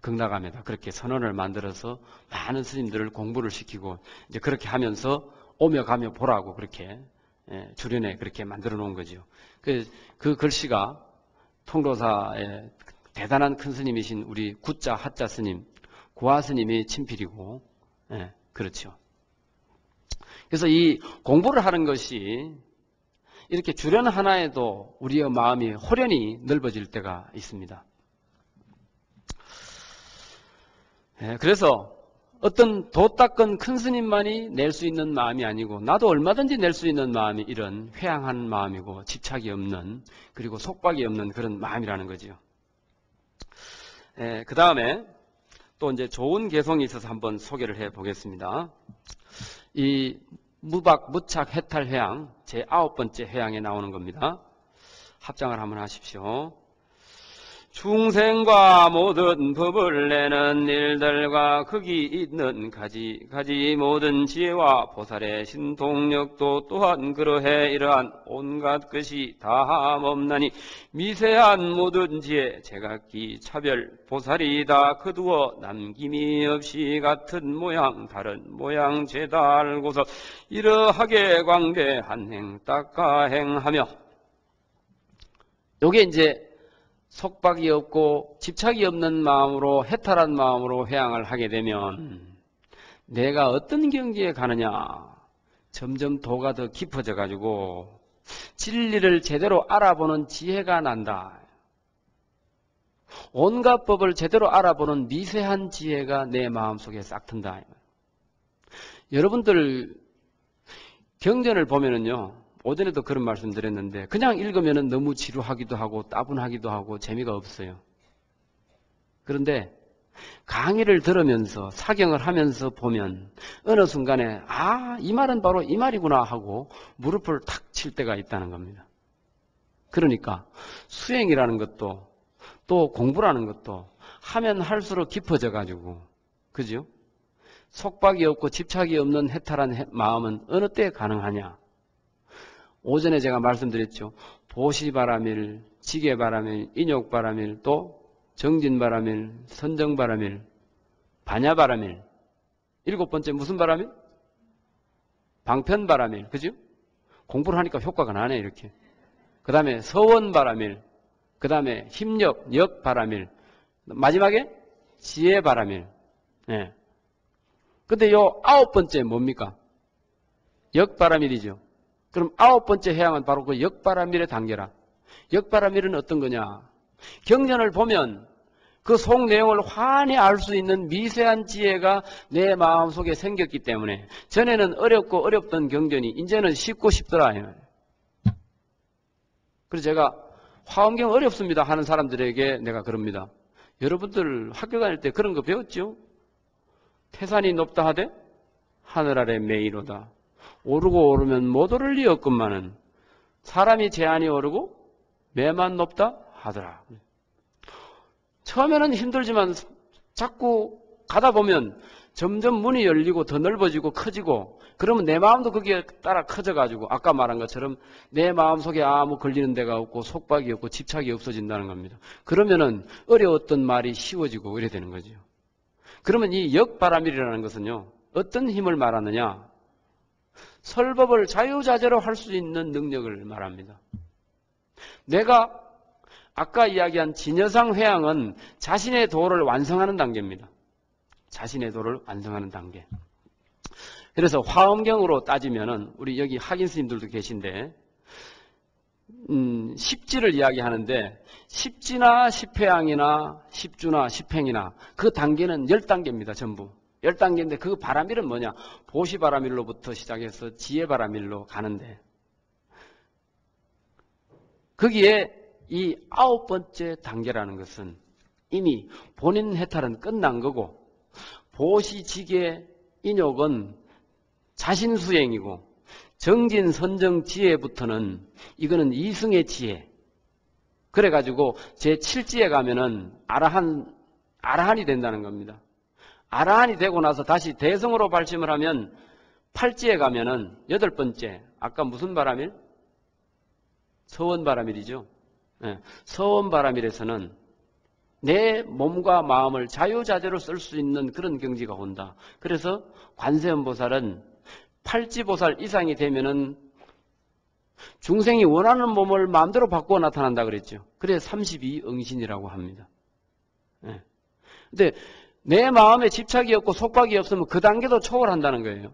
극락암에다 그렇게 선언을 만들어서 많은 스님들을 공부를 시키고 이제 그렇게 하면서 오며 가며 보라고 그렇게 주련에 그렇게 만들어 놓은 거죠. 그 글씨가 통도사의 대단한 큰 스님이신 우리 구자 하자 스님, 고아 스님이 친필이고, 그렇죠. 그래서 이 공부를 하는 것이 이렇게 주련 하나에도 우리의 마음이 호련히 넓어질 때가 있습니다. 그래서 어떤 도 닦은 큰 스님만이 낼 수 있는 마음이 아니고 나도 얼마든지 낼 수 있는 마음이 이런 회양한 마음이고 집착이 없는 그리고 속박이 없는 그런 마음이라는 거죠. 그 다음에 또 이제 좋은 개성이 있어서 한번 소개를 해 보겠습니다. 이 무박 무착 해탈 회양 제 9번째 회양에 나오는 겁니다. 합장을 한번 하십시오. 중생과 모든 법을 내는 일들과 극이 있는 가지 모든 지혜와 보살의 신통력도 또한 그러해 이러한 온갖 것이 다함없나니 미세한 모든 지혜 제각기 차별 보살이 다 거두어 남김이 없이 같은 모양 다른 모양 죄다 알고서 이러하게 광대한 행 닦아 행하며, 요게 이제 속박이 없고 집착이 없는 마음으로 해탈한 마음으로 회양을 하게 되면 내가 어떤 경지에 가느냐, 점점 도가 더 깊어져 가지고 진리를 제대로 알아보는 지혜가 난다. 온갖 법을 제대로 알아보는 미세한 지혜가 내 마음속에 싹 튼다. 여러분들 경전을 보면은요, 오전에도 그런 말씀 드렸는데 그냥 읽으면 너무 지루하기도 하고 따분하기도 하고 재미가 없어요. 그런데 강의를 들으면서 사경을 하면서 보면 어느 순간에 이 말은 바로 이 말이구나 하고 무릎을 탁 칠 때가 있다는 겁니다. 그러니까 수행이라는 것도 또 공부라는 것도 하면 할수록 깊어져 가지고, 그죠? 속박이 없고 집착이 없는 해탈한 마음은 어느 때 가능하냐? 오전에 제가 말씀드렸죠. 보시바라밀, 지게바라밀, 인욕바라밀, 또 정진바라밀, 선정바라밀, 반야바라밀. 7번째 무슨 바라밀? 방편바라밀. 그죠? 공부를 하니까 효과가 나네, 이렇게. 그 다음에 서원바라밀, 그 다음에 힘력, 역바라밀, 마지막에 지혜바라밀. 예. 근데 요 9번째 뭡니까? 역바라밀이죠. 그럼 9번째 해양은 바로 그 역바라밀의 단계라. 역바라밀은 어떤 거냐? 경전을 보면 그 속 내용을 환히 알 수 있는 미세한 지혜가 내 마음속에 생겼기 때문에 전에는 어렵고 어렵던 경전이 이제는 쉽고 쉽더라. 그래서 제가 화엄경 어렵습니다 하는 사람들에게 내가 그럽니다. 여러분들 학교 다닐 때 그런 거 배웠죠? 태산이 높다 하되 하늘 아래 매이로다. 오르고 오르면 못 오를 리 없건만은 사람이 제한이 오르고 매만 높다 하더라. 처음에는 힘들지만 자꾸 가다 보면 점점 문이 열리고 더 넓어지고 커지고, 그러면 내 마음도 거기에 따라 커져가지고 아까 말한 것처럼 내 마음속에 아무 걸리는 데가 없고 속박이 없고 집착이 없어진다는 겁니다. 그러면은 어려웠던 말이 쉬워지고 이래 되는 거죠. 그러면 이 역바라밀이라는 것은요, 어떤 힘을 말하느냐? 설법을 자유자재로 할 수 있는 능력을 말합니다. 내가 아까 이야기한 진여상 회양은 자신의 도를 완성하는 단계입니다. 자신의 도를 완성하는 단계. 그래서 화엄경으로 따지면은 우리 여기 학인 스님들도 계신데 10지를 이야기하는데 10지나 10회양이나 10주나 10행이나 그 단계는 10단계입니다. 전부. 10단계인데 그 바라밀은 뭐냐? 보시바라밀로부터 시작해서 지혜바라밀로 가는데 거기에 이 9번째 단계라는 것은 이미 본인 해탈은 끝난 거고, 보시, 지계, 인욕은 자신 수행이고, 정진, 선정, 지혜부터는 이거는 이승의 지혜. 그래가지고 제7지에 가면은 아라한이 된다는 겁니다. 아라한이 되고 나서 다시 대성으로 발심을 하면 8지에 가면은 8번째, 아까 무슨 바라밀? 서원바라밀이죠. 네. 서원바라밀에서는 내 몸과 마음을 자유자재로 쓸 수 있는 그런 경지가 온다. 그래서 관세음보살은 8지보살 이상이 되면은 중생이 원하는 몸을 마음대로 바꾸어 나타난다 그랬죠. 그래서 32응신이라고 합니다. 네. 근데 내 마음에 집착이 없고 속박이 없으면 그 단계도 초월한다는 거예요.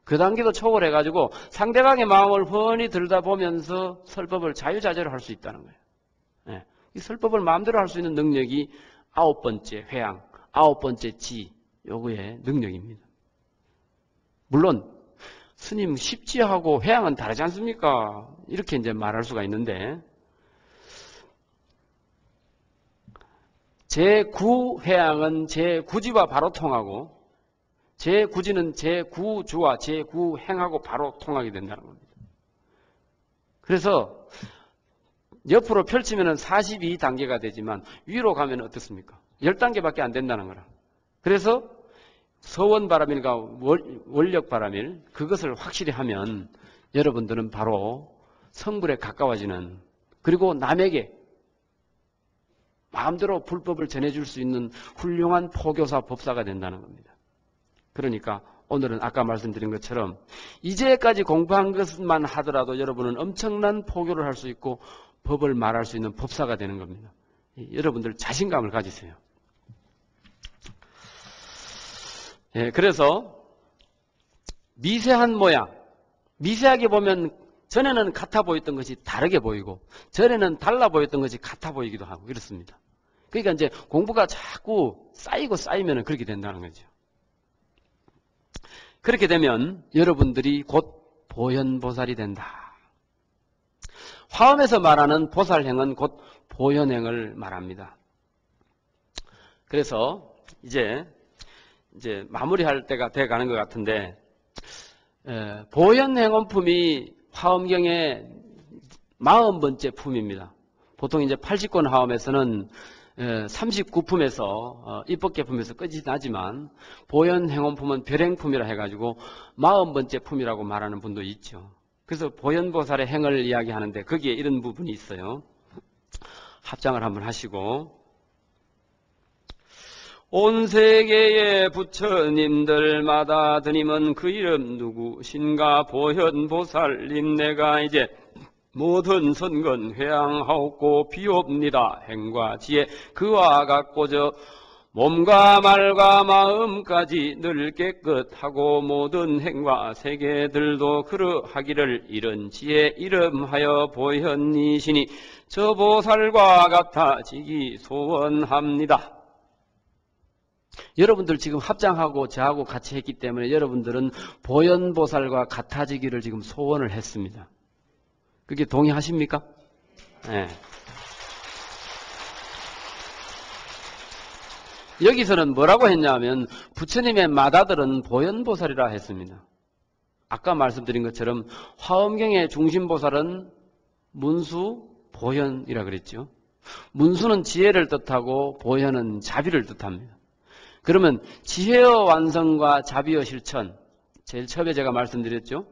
그 단계도 초월해가지고 상대방의 마음을 훤히 들여다보면서 설법을 자유자재로 할 수 있다는 거예요. 네. 이 설법을 마음대로 할 수 있는 능력이 9번째 회양, 9번째 지, 요거의 능력입니다. 물론 스님 십지하고 회양은 다르지 않습니까? 이렇게 이제 말할 수가 있는데, 제9회양은 제9지와 바로 통하고, 제9지는 제9주와 제9행하고 바로 통하게 된다는 겁니다. 그래서 옆으로 펼치면 42단계가 되지만 위로 가면 어떻습니까? 10단계밖에 안 된다는 거라. 그래서 서원바람일과 원력바람일 그것을 확실히 하면 여러분들은 바로 성불에 가까워지는, 그리고 남에게 마음대로 불법을 전해줄 수 있는 훌륭한 포교사, 법사가 된다는 겁니다. 그러니까 오늘은 아까 말씀드린 것처럼 이제까지 공부한 것만 하더라도 여러분은 엄청난 포교를 할 수 있고 법을 말할 수 있는 법사가 되는 겁니다. 여러분들 자신감을 가지세요. 예, 그래서 미세한 모양, 미세하게 보면 전에는 같아 보였던 것이 다르게 보이고 전에는 달라 보였던 것이 같아 보이기도 하고 이렇습니다. 그러니까 이제 공부가 자꾸 쌓이고 쌓이면 그렇게 된다는 거죠. 그렇게 되면 여러분들이 곧 보현보살이 된다. 화엄에서 말하는 보살행은 곧 보현행을 말합니다. 그래서 이제 마무리할 때가 돼 가는 것 같은데, 보현행원품이 화엄경의 40번째 품입니다. 보통 이제 80권 화엄에서는 39품에서 입법계품에서 끝이 나지만 보현행원품은 별행품이라 해가지고 40번째 품이라고 말하는 분도 있죠. 그래서 보현보살의 행을 이야기하는데 거기에 이런 부분이 있어요. 합장을 한번 하시고, 온 세계의 부처님들마다 드님은 그 이름 누구신가? 보현보살님 내가 이제 모든 선건 회양하옵고 비옵니다. 행과 지혜 그와 같고저 몸과 말과 마음까지 늘 깨끗하고 모든 행과 세계들도 그러하기를 이런 지혜 이름하여 보현이시니 저 보살과 같아지기 소원합니다. 여러분들 지금 합장하고 저하고 같이 했기 때문에 여러분들은 보현보살과 같아지기를 지금 소원을 했습니다. 그게 동의하십니까? 네. 여기서는 뭐라고 했냐면 부처님의 맏아들은 보현보살이라 했습니다. 아까 말씀드린 것처럼 화엄경의 중심보살은 문수, 보현이라 그랬죠. 문수는 지혜를 뜻하고 보현은 자비를 뜻합니다. 그러면 지혜의 완성과 자비의 실천, 제일 처음에 제가 말씀드렸죠.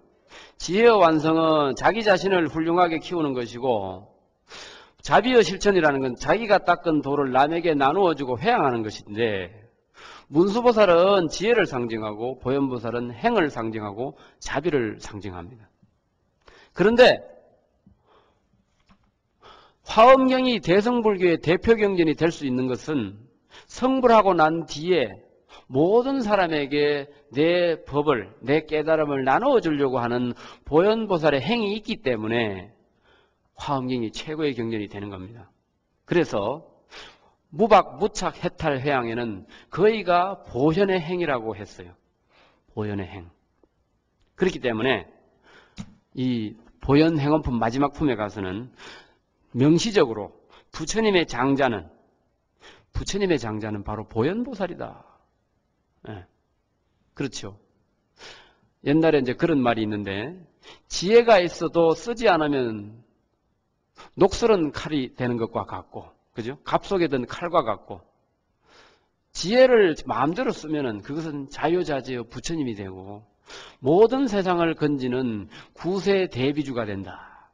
지혜의 완성은 자기 자신을 훌륭하게 키우는 것이고, 자비의 실천이라는 건 자기가 닦은 도를 남에게 나누어주고 회양하는 것인데, 문수보살은 지혜를 상징하고 보현보살은 행을 상징하고 자비를 상징합니다. 그런데 화엄경이 대성불교의 대표 경전이 될 수 있는 것은 성불하고 난 뒤에 모든 사람에게 내 법을, 내 깨달음을 나누어 주려고 하는 보현보살의 행이 있기 때문에 화엄경이 최고의 경전이 되는 겁니다. 그래서 무박, 무착, 해탈, 회양에는 거의가 보현의 행이라고 했어요. 보현의 행. 그렇기 때문에 이 보현행원품 마지막 품에 가서는 명시적으로 부처님의 장자는 바로 보현보살이다. 네. 그렇죠. 옛날에 이제 그런 말이 있는데, 지혜가 있어도 쓰지 않으면 녹슬은 칼이 되는 것과 같고, 그죠? 갑 속에 든 칼과 같고, 지혜를 마음대로 쓰면은 그것은 자유자재의 부처님이 되고, 모든 세상을 건지는 구세 대비주가 된다.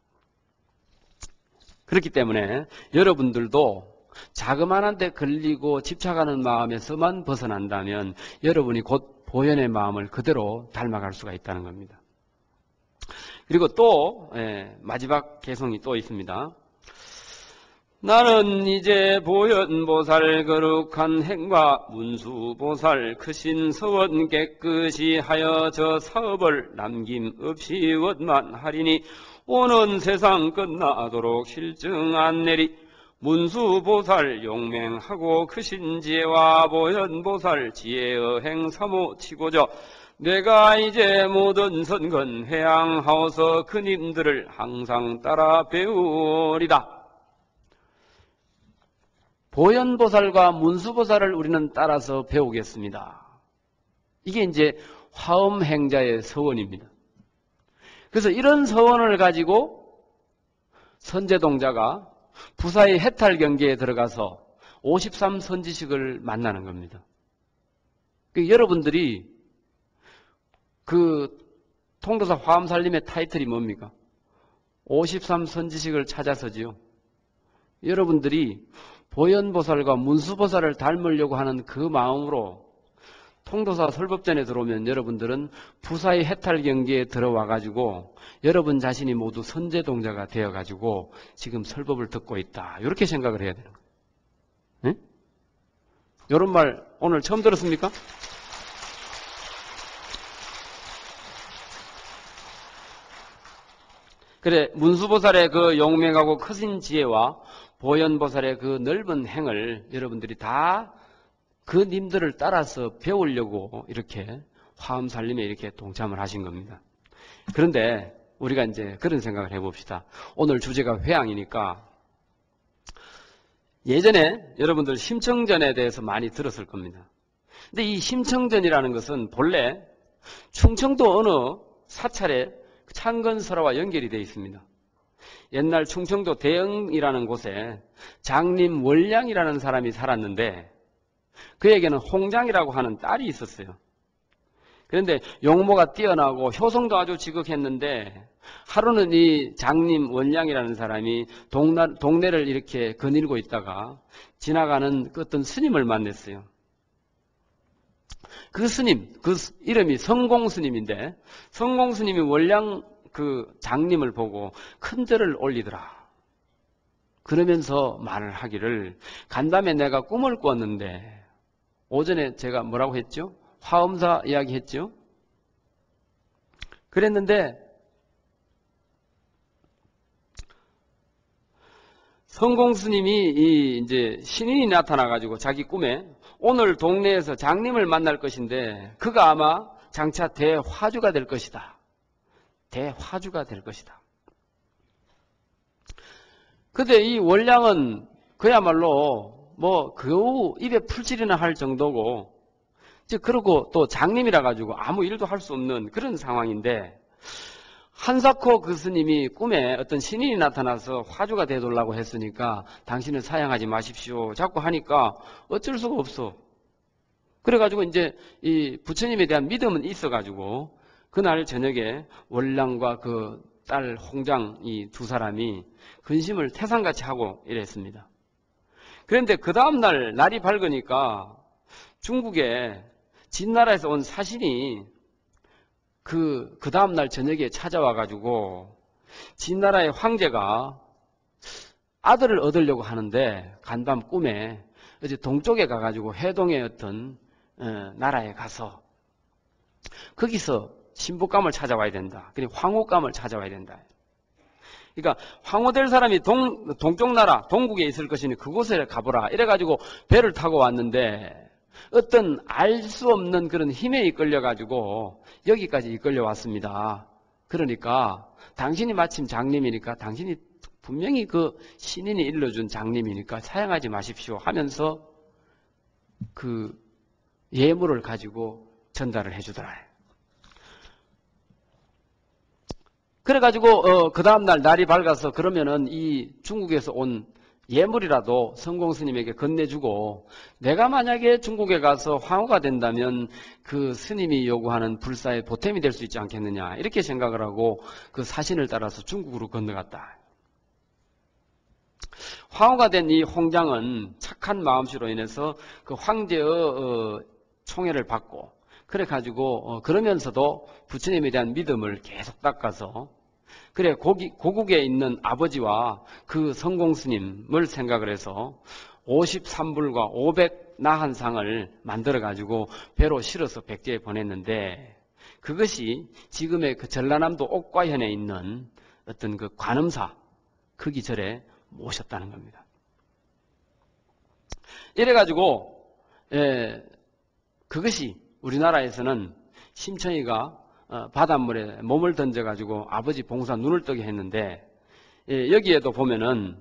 그렇기 때문에 여러분들도 자그마한 데 걸리고 집착하는 마음에서만 벗어난다면 여러분이 곧 보현의 마음을 그대로 닮아갈 수가 있다는 겁니다. 그리고 또 마지막 개성이 또 있습니다. 나는 이제 보현보살 거룩한 행과 문수보살 크신 서원 깨끗이 하여 저 사업을 남김없이 원만하리니 오는 세상 끝나도록 실증 안 내리 문수보살 용맹하고 크신 지혜와 보현보살 지혜의 행 사모치고자 내가 이제 모든 선건 회양하오서 그님들을 항상 따라 배우리다. 보현보살과 문수보살을 우리는 따라서 배우겠습니다. 이게 이제 화엄행자의 서원입니다. 그래서 이런 서원을 가지고 선제동자가 부사의 해탈 경계에 들어가서 53선지식을 만나는 겁니다. 여러분들이 그 통도사 화엄살림의 타이틀이 뭡니까? 53선지식을 찾아서지요. 여러분들이 보현보살과 문수보살을 닮으려고 하는 그 마음으로 통도사 설법전에 들어오면 여러분들은 부사의 해탈 경계에 들어와 가지고 여러분 자신이 모두 선제동자가 되어 가지고 지금 설법을 듣고 있다. 이렇게 생각을 해야 되는 거예요. 네? 이런 말 오늘 처음 들었습니까? 그래, 문수보살의 그 용맹하고 크신 지혜와 보현보살의 그 넓은 행을 여러분들이 다 그 님들을 따라서 배우려고 이렇게 화엄살림에 이렇게 동참을 하신 겁니다. 그런데 우리가 이제 그런 생각을 해봅시다. 오늘 주제가 회양이니까 예전에 여러분들 심청전에 대해서 많이 들었을 겁니다. 근데 이 심청전이라는 것은 본래 충청도 어느 사찰의 창건설화와 연결이 되어 있습니다. 옛날 충청도 대흥이라는 곳에 장님 월량이라는 사람이 살았는데 그에게는 홍장이라고 하는 딸이 있었어요. 그런데 용모가 뛰어나고 효성도 아주 지극했는데 하루는 이 장님 월량이라는 사람이 동네를 이렇게 거닐고 있다가 지나가는 어떤 스님을 만났어요. 그 스님, 그 이름이 성공스님인데 성공스님이 월량 그 장님을 보고 큰 절을 올리더라. 그러면서 말을 하기를 간담에 내가 꿈을 꿨는데 오전에 제가 뭐라고 했죠? 화엄사 이야기 했죠? 그랬는데 성공스님이 이제 신인이 나타나가지고 자기 꿈에 오늘 동네에서 장님을 만날 것인데 그가 아마 장차 대화주가 될 것이다. 대화주가 될 것이다. 근데 이 월량은 그야말로 뭐 겨우 입에 풀칠이나 할 정도고 그러고 또 장님이라 가지고 아무 일도 할 수 없는 그런 상황인데 한사코 그 스님이 꿈에 어떤 신인이 나타나서 화주가 되돌라고 했으니까 당신을 사양하지 마십시오. 자꾸 하니까 어쩔 수가 없어. 그래가지고 이제 이 부처님에 대한 믿음은 있어가지고 그날 저녁에 월량과 그 딸 홍장 이 두 사람이 근심을 태산같이 하고 이랬습니다. 그런데 그 다음날 날이 밝으니까 중국에 진나라에서 온 사신이 그 다음날 저녁에 찾아와가지고 진나라의 황제가 아들을 얻으려고 하는데 간밤 꿈에 어제 동쪽에 가가지고 해동의 어떤 나라에 가서 거기서 신부감을 찾아와야 된다. 그리고 황후감을 찾아와야 된다. 그러니까 황후될 사람이 동쪽 나라 동국에 있을 것이니 그곳에 가보라. 이래가지고 배를 타고 왔는데 어떤 알 수 없는 그런 힘에 이끌려가지고 여기까지 이끌려 왔습니다. 그러니까 당신이 마침 장님이니까 당신이 분명히 그 신인이 일러준 장님이니까 사양하지 마십시오 하면서 그 예물을 가지고 전달을 해주더라. 그래가지고 그 다음날 날이 밝아서 그러면은 이 중국에서 온 예물이라도 성공스님에게 건네주고 내가 만약에 중국에 가서 황후가 된다면 그 스님이 요구하는 불사의 보탬이 될 수 있지 않겠느냐 이렇게 생각을 하고 그 사신을 따라서 중국으로 건너갔다. 황후가 된 이 홍장은 착한 마음씨로 인해서 그 황제의 총애를 받고 그래가지고 그러면서도 부처님에 대한 믿음을 계속 닦아서 그래 고국에 있는 아버지와 그 성공스님을 생각을 해서 53불과 500나한상을 만들어가지고 배로 실어서 백제에 보냈는데 그것이 지금의 그 전라남도 옥과현에 있는 어떤 그 관음사 거기 절에 모셨다는 겁니다. 이래가지고 그것이 우리나라에서는 심청이가 바닷물에 몸을 던져가지고 아버지 봉사 눈을 뜨게 했는데 여기에도 보면은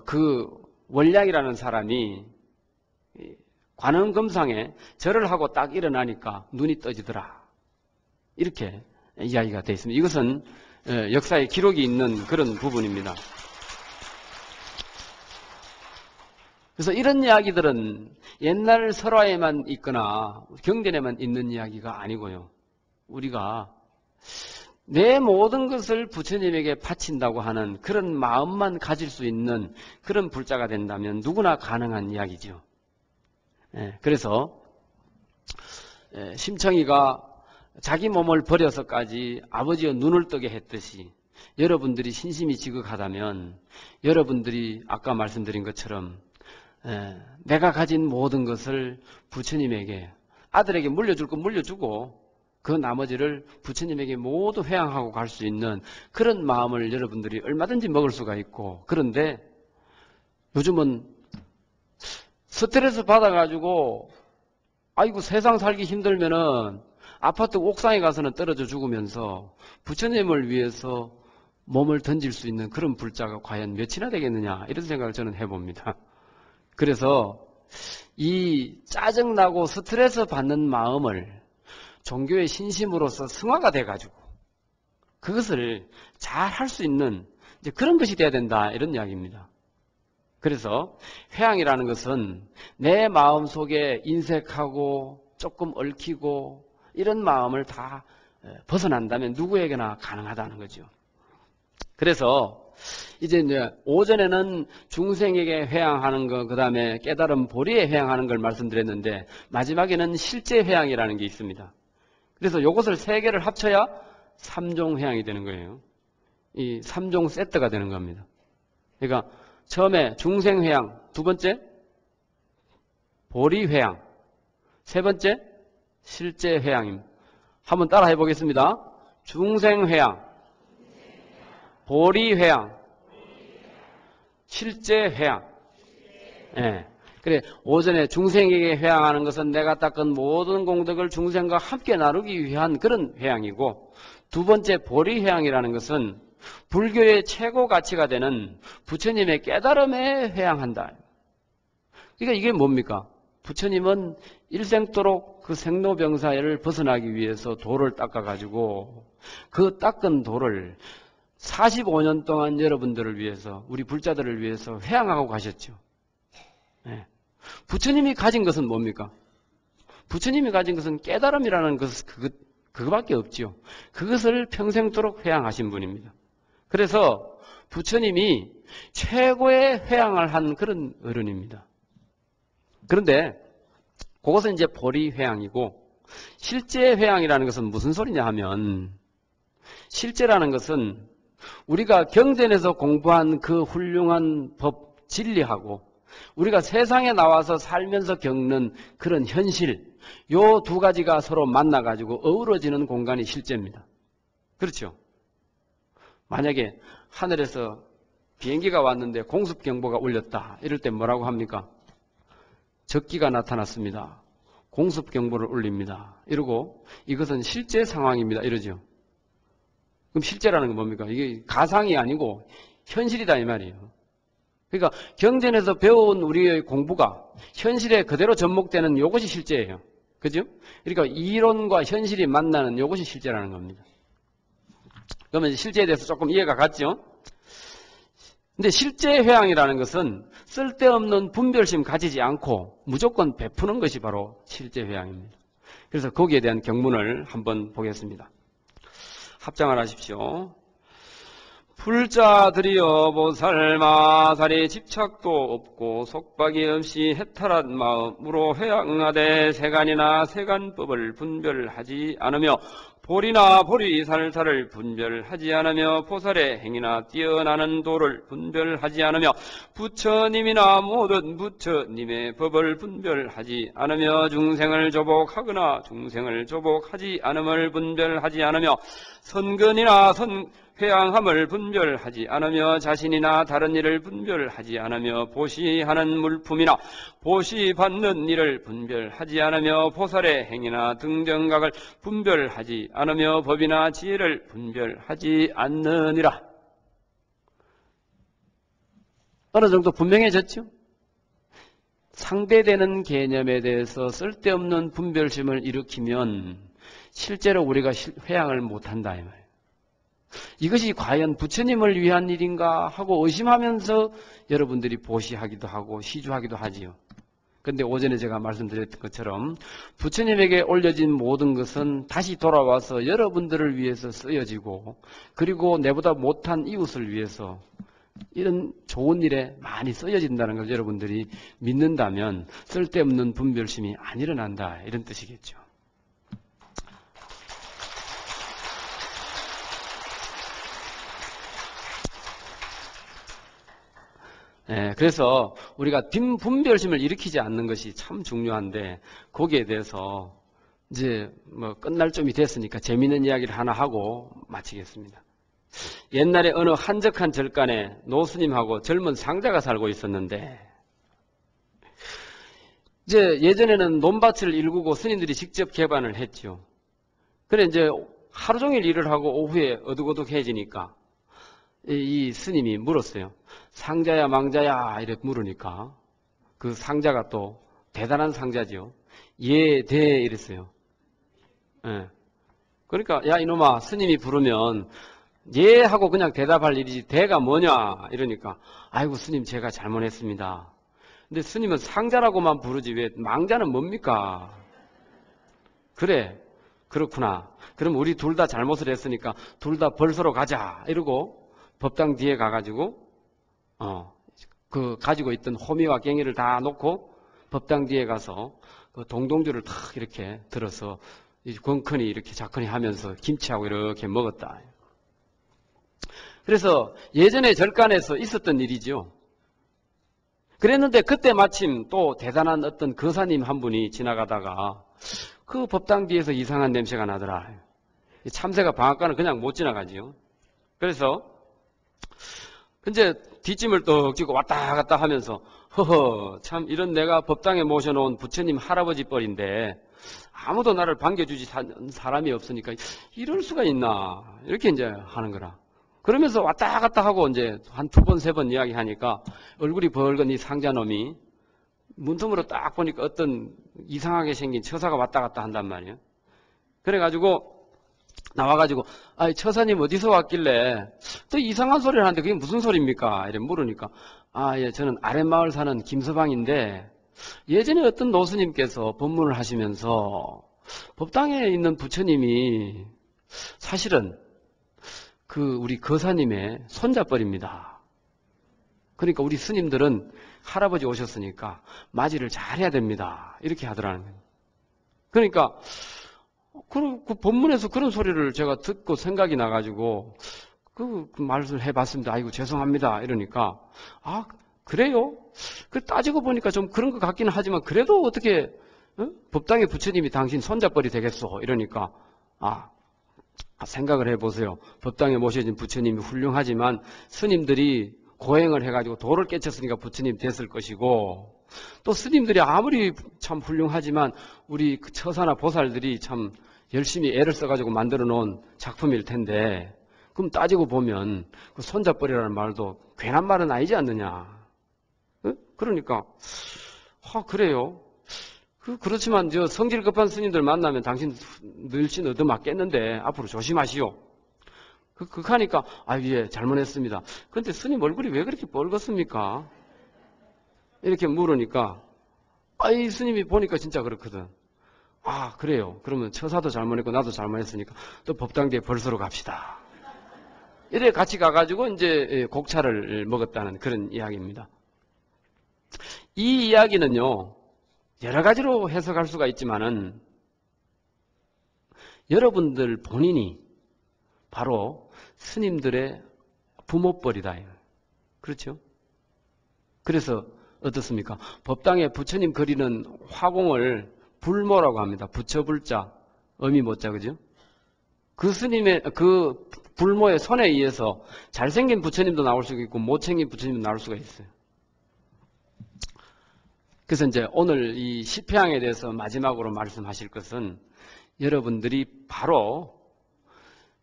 그 월량이라는 사람이 관음금상에 절을 하고 딱 일어나니까 눈이 떠지더라. 이렇게 이야기가 되어 있습니다. 이것은 역사의 기록이 있는 그런 부분입니다. 그래서 이런 이야기들은 옛날 설화에만 있거나 경전에만 있는 이야기가 아니고요. 우리가 내 모든 것을 부처님에게 바친다고 하는 그런 마음만 가질 수 있는 그런 불자가 된다면 누구나 가능한 이야기죠. 그래서 심청이가 자기 몸을 버려서까지 아버지의 눈을 뜨게 했듯이 여러분들이 신심이 지극하다면 여러분들이 아까 말씀드린 것처럼 내가 가진 모든 것을 부처님에게 아들에게 물려줄 건 물려주고 그 나머지를 부처님에게 모두 회양하고 갈 수 있는 그런 마음을 여러분들이 얼마든지 먹을 수가 있고, 그런데 요즘은 스트레스 받아가지고 아이고 세상 살기 힘들면은 아파트 옥상에 가서는 떨어져 죽으면서 부처님을 위해서 몸을 던질 수 있는 그런 불자가 과연 몇이나 되겠느냐, 이런 생각을 저는 해봅니다. 그래서 이 짜증나고 스트레스 받는 마음을 종교의 신심으로서 승화가 돼가지고 그것을 잘 할 수 있는 이제 그런 것이 돼야 된다, 이런 이야기입니다. 그래서 회양이라는 것은 내 마음 속에 인색하고 조금 얽히고 이런 마음을 다 벗어난다면 누구에게나 가능하다는 거죠. 그래서 이제 오전에는 중생에게 회양하는 거, 그 다음에 깨달은 보리에 회양하는 걸 말씀드렸는데 마지막에는 실제 회양이라는 게 있습니다. 그래서 이것을 세 개를 합쳐야 3종 회양이 되는 거예요. 이 3종 세트가 되는 겁니다. 그러니까 처음에 중생 회양, 두 번째 보리 회양, 세 번째 실제 회양입니다. 한번 따라 해보겠습니다. 중생 회양, 보리 회양, 실제 회양. 그래, 오전에 중생에게 회양하는 것은 내가 닦은 모든 공덕을 중생과 함께 나누기 위한 그런 회양이고, 두 번째 보리 회양이라는 것은 불교의 최고 가치가 되는 부처님의 깨달음에 회양한다. 그러니까 이게 뭡니까? 부처님은 일생도록 그 생로병사를 벗어나기 위해서 돌을 닦아가지고 그 닦은 돌을 45년 동안 여러분들을 위해서, 우리 불자들을 위해서 회양하고 가셨죠. 부처님이 가진 것은 뭡니까? 부처님이 가진 것은 깨달음이라는 그것밖에 없죠. 그것을 평생도록 회양하신 분입니다. 그래서 부처님이 최고의 회양을 한 그런 어른입니다. 그런데 그것은 이제 보리 회양이고, 실제 회양이라는 것은 무슨 소리냐 하면, 실제라는 것은 우리가 경전에서 공부한 그 훌륭한 법, 진리하고 우리가 세상에 나와서 살면서 겪는 그런 현실, 요 두 가지가 서로 만나가지고 어우러지는 공간이 실제입니다. 그렇죠? 만약에 하늘에서 비행기가 왔는데 공습경보가 울렸다, 이럴 때 뭐라고 합니까? 적기가 나타났습니다. 공습경보를 울립니다. 이러고 이것은 실제 상황입니다, 이러죠. 그럼 실제라는 건 뭡니까? 이게 가상이 아니고 현실이다, 이 말이에요. 그러니까 경전에서 배운 우리의 공부가 현실에 그대로 접목되는 이것이 실제예요. 그죠? 그러니까 이론과 현실이 만나는 이것이 실제라는 겁니다. 그러면 실제에 대해서 조금 이해가 갔죠? 근데 실제 회양이라는 것은 쓸데없는 분별심 가지지 않고 무조건 베푸는 것이 바로 실제 회양입니다. 그래서 거기에 대한 경문을 한번 보겠습니다. 합장을 하십시오. 불자들이여 보살마살에 집착도 없고 속박이 없이 해탈한 마음으로 회양하되 세간이나 세간법을 분별하지 않으며 보리나 보리살살을 분별하지 않으며 보살의 행위나 뛰어나는 도를 분별하지 않으며 부처님이나 모든 부처님의 법을 분별하지 않으며 중생을 조복하거나 중생을 조복하지 않음을 분별하지 않으며 선근이나 회양함을 분별하지 않으며 자신이나 다른 일을 분별하지 않으며 보시하는 물품이나 보시받는 일을 분별하지 않으며 보살의 행위나 등정각을 분별하지 않으며 법이나 지혜를 분별하지 않느니라. 어느 정도 분명해졌죠? 상대되는 개념에 대해서 쓸데없는 분별심을 일으키면 실제로 우리가 회양을 못한다, 이 말이에요. 이것이 과연 부처님을 위한 일인가 하고 의심하면서 여러분들이 보시하기도 하고 시주하기도 하지요. 근데 오전에 제가 말씀드렸던 것처럼 부처님에게 올려진 모든 것은 다시 돌아와서 여러분들을 위해서 쓰여지고, 그리고 내보다 못한 이웃을 위해서 이런 좋은 일에 많이 쓰여진다는 걸 여러분들이 믿는다면 쓸데없는 분별심이 안 일어난다, 이런 뜻이겠죠. 그래서 우리가 빈분별심을 일으키지 않는 것이 참 중요한데, 거기에 대해서 이제 뭐 끝날 좀이 됐으니까 재미있는 이야기를 하나 하고 마치겠습니다. 옛날에 어느 한적한 절간에 노스님하고 젊은 상자가 살고 있었는데, 이제 예전에는 논밭을 일구고 스님들이 직접 개반을 했죠. 그래 이제 하루 종일 일을 하고 오후에 어둑어둑해지니까 이 스님이 물었어요. 상자야 망자야 이렇게 물으니까 그 상자가 또 대단한 상자지요. 예, 대 이랬어요. 예. 그러니까 야 이놈아, 스님이 부르면 예 하고 그냥 대답할 일이지 대가 뭐냐 이러니까, 아이고 스님 제가 잘못했습니다. 근데 스님은 상자라고만 부르지 왜 망자는 뭡니까? 그래, 그렇구나. 그럼 우리 둘 다 잘못을 했으니까 둘 다 벌서로 가자 이러고 법당 뒤에 가가지고 그 가지고 있던 호미와 갱이를 다 놓고 법당 뒤에 가서 그 동동주를 탁 이렇게 들어서 권커니 이렇게 자커니 하면서 김치하고 이렇게 먹었다. 그래서 예전에 절간에서 있었던 일이죠. 그랬는데 그때 마침 또 대단한 어떤 거사님 한 분이 지나가다가 그 법당 뒤에서 이상한 냄새가 나더라. 참새가 방앗간을 그냥 못 지나가지요. 그래서 이제 뒷짐을 떡 쥐고 왔다 갔다 하면서 허허 참 이런 내가 법당에 모셔놓은 부처님 할아버지 뻘인데 아무도 나를 반겨주지 사람이 없으니까 이럴 수가 있나 이렇게 이제 하는 거라. 그러면서 왔다 갔다 하고 이제 한 두 번, 세 번 이야기하니까 얼굴이 벌건 이 상자놈이 문틈으로 딱 보니까 어떤 이상하게 생긴 처사가 왔다 갔다 한단 말이에요. 그래가지고 나와가지고 아, 처사님 어디서 왔길래 또 이상한 소리를 하는데 그게 무슨 소리입니까? 이래 물으니까 아, 예, 저는 아랫마을 사는 김서방인데 예전에 어떤 노스님께서 법문을 하시면서 법당에 있는 부처님이 사실은 그 우리 거사님의 손자뻘입니다. 그러니까 우리 스님들은 할아버지 오셨으니까 맞이를 잘해야 됩니다. 이렇게 하더라는 거예요. 그러니까 그 법문에서 그런 소리를 제가 듣고 생각이 나가지고 그 말을 해봤습니다. 아이고 죄송합니다. 이러니까 아 그래요? 그 따지고 보니까 좀 그런 것 같기는 하지만 그래도 어떻게 법당의 부처님이 당신 손자뻘이 되겠소? 이러니까 생각을 해보세요. 법당에 모셔진 부처님이 훌륭하지만 스님들이 고행을 해가지고 도를 깨쳤으니까 부처님 됐을 것이고, 또 스님들이 아무리 참 훌륭하지만 우리 그 처사나 보살들이 참 열심히 애를 써가지고 만들어 놓은 작품일 텐데, 그럼 따지고 보면 그 손자뻘이라는 말도 괜한 말은 아니지 않느냐. 그러니까 그래요. 그렇지만 저 성질 급한 스님들 만나면 당신 늘씬 얻어맞겠는데 앞으로 조심하시오. 하니까 예 잘못했습니다. 그런데 스님 얼굴이 왜 그렇게 뻘겋습니까? 이렇게 물으니까 이 스님이 보니까 진짜 그렇거든. 그래요. 그러면 처사도 잘못했고 나도 잘못했으니까 또 법당 뒤에 벌서로 갑시다. 이래 같이 가가지고 이제 곡차를 먹었다는 그런 이야기입니다. 이 이야기는요 여러 가지로 해석할 수가 있지만은 여러분들 본인이 바로 스님들의 부모뻘이다. 그렇죠? 그래서 어떻습니까? 법당에 부처님 그리는 화공을 불모라고 합니다. 부처불자, 어미모자, 그죠? 그 스님의 그 불모의 손에 의해서 잘생긴 부처님도 나올 수가 있고 못생긴 부처님도 나올 수가 있어요. 그래서 이제 오늘 이 십회양에 대해서 마지막으로 말씀하실 것은 여러분들이 바로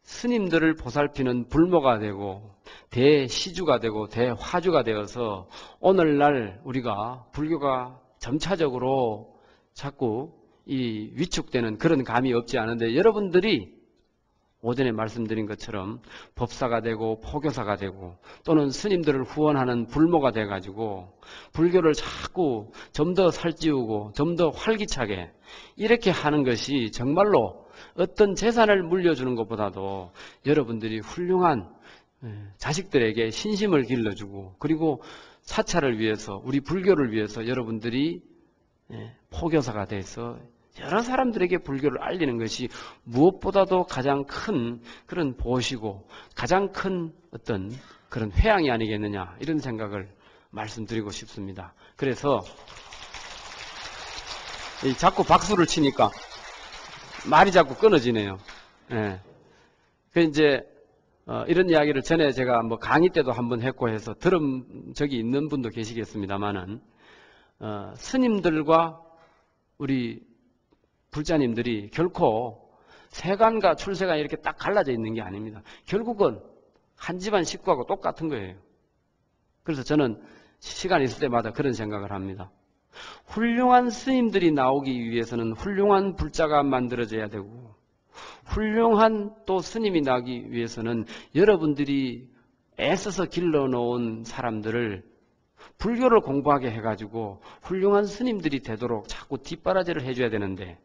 스님들을 보살피는 불모가 되고 대시주가 되고 대화주가 되어서 오늘날 우리가 불교가 점차적으로 자꾸 이 위축되는 그런 감이 없지 않은데 여러분들이 오전에 말씀드린 것처럼 법사가 되고 포교사가 되고 또는 스님들을 후원하는 불모가 돼가지고 불교를 자꾸 좀 더 살찌우고 좀 더 활기차게 이렇게 하는 것이 정말로 어떤 재산을 물려주는 것보다도 여러분들이 훌륭한 자식들에게 신심을 길러주고 그리고 사찰을 위해서 우리 불교를 위해서 여러분들이 포교사가 돼서 여러 사람들에게 불교를 알리는 것이 무엇보다도 가장 큰 그런 보시고 가장 큰 어떤 그런 회양이 아니겠느냐 이런 생각을 말씀드리고 싶습니다. 그래서 자꾸 박수를 치니까 말이 자꾸 끊어지네요. 예. 그 이제 이런 이야기를 전에 제가 뭐 강의 때도 한번 했고 해서 들은 적이 있는 분도 계시겠습니다만은 스님들과 우리 불자님들이 결코 세간과 출세간 이렇게 딱 갈라져 있는 게 아닙니다. 결국은 한 집안 식구하고 똑같은 거예요. 그래서 저는 시간 있을 때마다 그런 생각을 합니다. 훌륭한 스님들이 나오기 위해서는 훌륭한 불자가 만들어져야 되고 훌륭한 또 스님이 나기 위해서는 여러분들이 애써서 길러놓은 사람들을 불교를 공부하게 해가지고 훌륭한 스님들이 되도록 자꾸 뒷바라지를 해줘야 되는데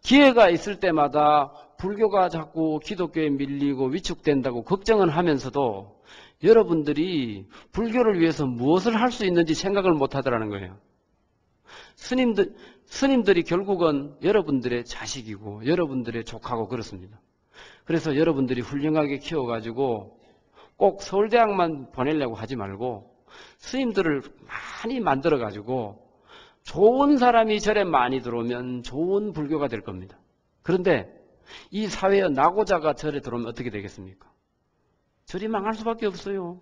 기회가 있을 때마다 불교가 자꾸 기독교에 밀리고 위축된다고 걱정은 하면서도 여러분들이 불교를 위해서 무엇을 할 수 있는지 생각을 못 하더라는 거예요. 스님들이 결국은 여러분들의 자식이고 여러분들의 조카고 그렇습니다. 그래서 여러분들이 훌륭하게 키워가지고 꼭 서울대학만 보내려고 하지 말고 스님들을 많이 만들어가지고 좋은 사람이 절에 많이 들어오면 좋은 불교가 될 겁니다. 그런데 이 사회의 낙오자가 절에 들어오면 어떻게 되겠습니까? 절이 망할 수밖에 없어요.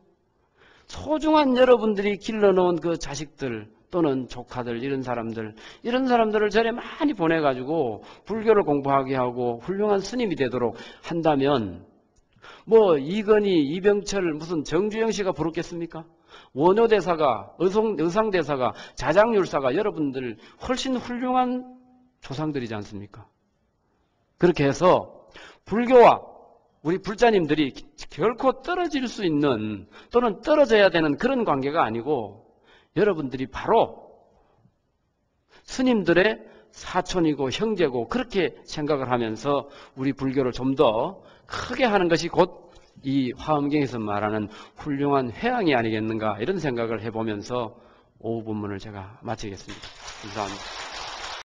소중한 여러분들이 길러놓은 그 자식들 또는 조카들 이런 사람들을 절에 많이 보내가지고 불교를 공부하게 하고 훌륭한 스님이 되도록 한다면 뭐 이건희, 이병철, 무슨 정주영 씨가 부럽겠습니까? 원효대사가, 의상대사가, 자장율사가 여러분들 훨씬 훌륭한 조상들이지 않습니까? 그렇게 해서 불교와 우리 불자님들이 결코 떨어질 수 있는 또는 떨어져야 되는 그런 관계가 아니고 여러분들이 바로 스님들의 사촌이고 형제고 그렇게 생각을 하면서 우리 불교를 좀 더 크게 하는 것이 곧 이 화엄경에서 말하는 훌륭한 회양이 아니겠는가 이런 생각을 해보면서 오후 본문을 제가 마치겠습니다. 감사합니다.